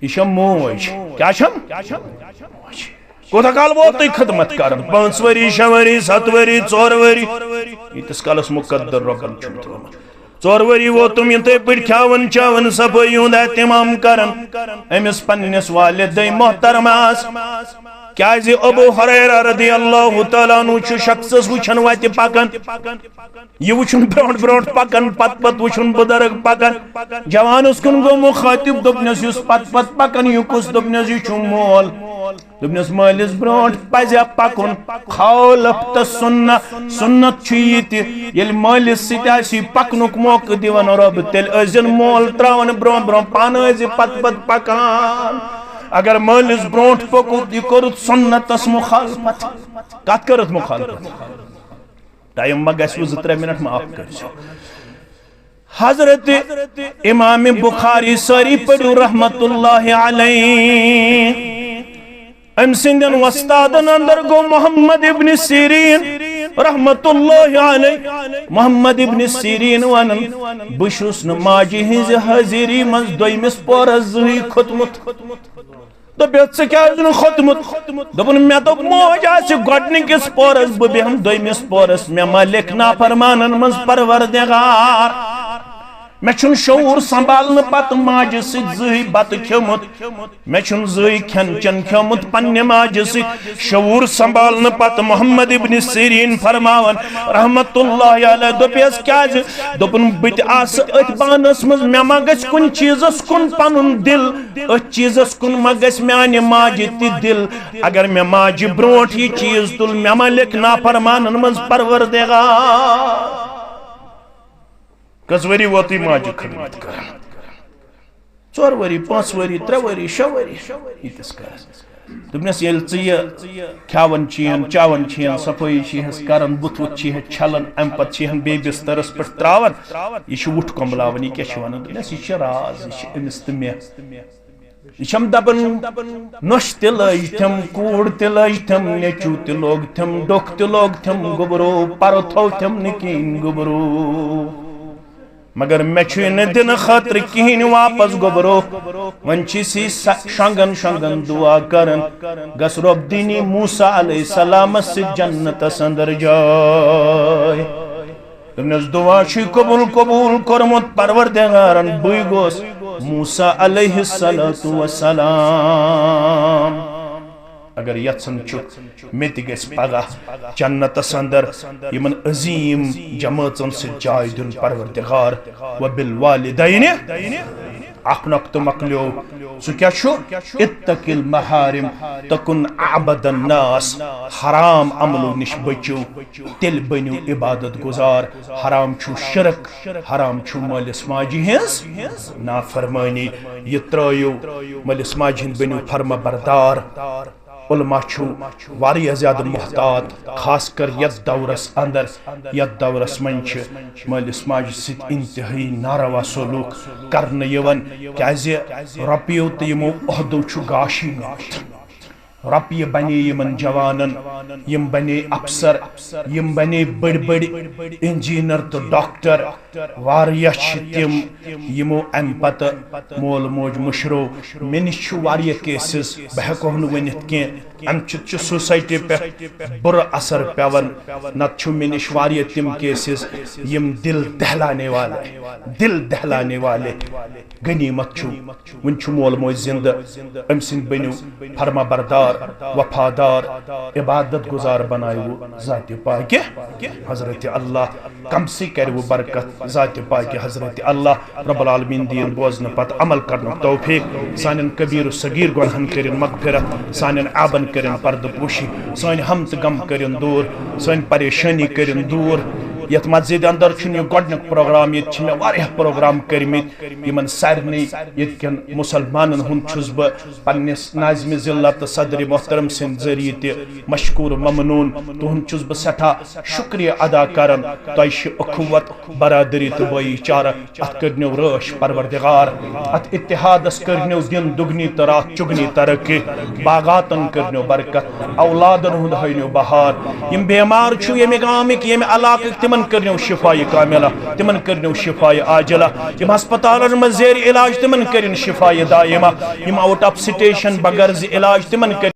यह मोज क्या कोथा काल वो तुम खदमत कर 5 वरी 6 वरी 7 वरी 4 वरी इस कालस मुकद्दर रकम 4 वरी वो तुम ये पे खावन चावन सफाई हुंद एहतमाम करन अमिस पन्निस वालिदै मोहतरमास क्या अबू हुरैरा रज़ियल्लाहु तआला अन्हु छु शख्सस वुछन वत पकन ये वुछन ब्रोंट ब्रोंट पकन पत पत वुछन बुजुर्ग पकन जवानस कुन गो मुखातिब दोपनस युस पत पत पकन यु कुस दोपनस यु छु मोल दोपनस मालिस ब्रोंट पज पकुन खौलफ त सुन्नत छु यति येल मालिस सितासी पकनुक मौक दिवन रब तेल अजन मोल त्रावन ब्रों ब्रों पान अज पत पत पकान अगर मालिस ब्रोंट पकुत यह करुत सुन्नतस मुखालफत कत करत मुखालफत टाइम मा गसु 2-3 मिनट माफ कर हजरत इमाम बुखारी सारी पढ़ू रहमतुल्लाहि अलैहि अम सिंदन वस्तादन अंदर गो मोहम्मद इब्न सीरीन रहमतुल्लाहि अलैहि मोहम्मद इब्न सीरीन वनन बुशुस न माजी हिज हाजिरी मज दोइमिस पोरस जुही खतमुत तो बेत से क्या खतमुत दोपन मे तो मोज आसि गोडनिकिस पोरस ब बेहम दोइमिस पोरस मे मालिक ना फरमानन मज परवरदिगार मे छुन शऊर संभालन पत माज सही बत खमुत मे छुन जई खन चन खमुत पन्ने माज शऊर संभालन पत मोहम्मद इब्न सीरीन फरमावन रहमतुल्लाहि अलैहि दोपस क्या दोपन बत आस अथ बानस मज मे मा गस कुन चीजस कुन पनुन दिल अथ चीजस कुन मा गस म्याने माज ति दिल अगर मे माज ब्रोंट ये चीज तुल मे मालिक ना फरमानन मज परवरदिगार कसवरी वोती माज खदमत कर 4 वरी 5 वरी 3 वरी 6 वरी इतस कर तुमनेस येल य खावन चीन चावन चीन सफाई छहस करन बुत वुत छह छलन अम पत छहन बे बिस्तरस पे त्रावन यह वुठ कमलावन यह क्या वन तुमनेस यह राज यह अमिस तमे यम दबन नश त लज थम कूड़ त लज थम नेचू त लोग थम डोख त लोग थम गुबरो पर थो थम निकीन गुबरो मगर मे दिन खतर कहीं वापस गोबरो वन शंगन शंगन दुआ करन गस रब दिनी मूसा अलैहिस्सलाम से जन्नतस अंदर जाय तुमनेस दुआ कबूल कबूल करमुत परवरदिगारन बुई गोस मूसा अलैहिस्सलातु वस्सलाम अगर यत्सन मेत गस पगह जन्नतस अंदर यमन अजीम जमातन से जाय दिन परवरदिगार व बिल वालिदैन अखनक तो मकलो सु क्या इत्तकिल महारिम तकुन अबदन नास हराम अमलो निश बचो तिल बनो इबादत गुजार हराम छु शिरक हराम छु मालिस माजी हिंस नाफरमानी ये त्रयो मालिस माजी बनो फर्मा बरदार उलमा छु वारिया ज्यादा मुहतात खासकर यत दौरस मन मालिस माज सत इंतहाई नारवा सलूक करन यवन क्याजे रपियो तो यमो अहदो छु गाशी रपिय बने यमन जवानन यम बने अफसर यम बने बड़ बड़ इंजीनियर तो डॉक्टर वारिया तिम यमो अम पत मोल मोज मुशरो मे निश वारिया केसेस बह हेको वनित के अम सोसाइटी पे बुर असर पेवन नत मे निश वारिया तिम केसेस यम दिल दहलाने वाले गनीमत वन मोल मोज जिंद अम सिंद बनो फरमा बरदार वफादार इबादत गुजार बनायो ज़ात पाक हजरत अल्लाह कम से कर वो बरकत ज़ात पाक हजरत अल्लाह रब्बुल आलमीन दीन बोजन पत अमल करन तौफीक सानन कबीर सगीर गुनहन करिन मगफिरत सानन आबन करिन पर्द पोशी सान हम त गम करिन दूर सान परेशानी करिन दूर यत मस्जिद अंदर गोडनिक प्रोग्राम ये प्रोग्राम कर्मित यमन सारने यन मुसलमान हुंद पन्निस नाज़िम ज़िल्लत सदर मोहतरम सिंध जरिए ते मशकूर ममनून तुहंद बह सठा शुक्रिया अदा करन तह अखुवत बरादरी तो भाईचारा अत करनो रश परवरदिगार अत इत्तिहादस करनो दिन दुगनी तो रात चुगनी तरक्की बागातन करनो बरकत औलादन हुंद हयनो बहार यम बेमार छु यम गामिक यम इलाक तिमन करनो शिफाई कामिला तिमन करनो शिफाई आजिला यम अस्पतालन में ज़ेर इलाज तिमन करन शिफाई दायमा यम आउट ऑफ स्टेशन बगर्ज इलाज तिमन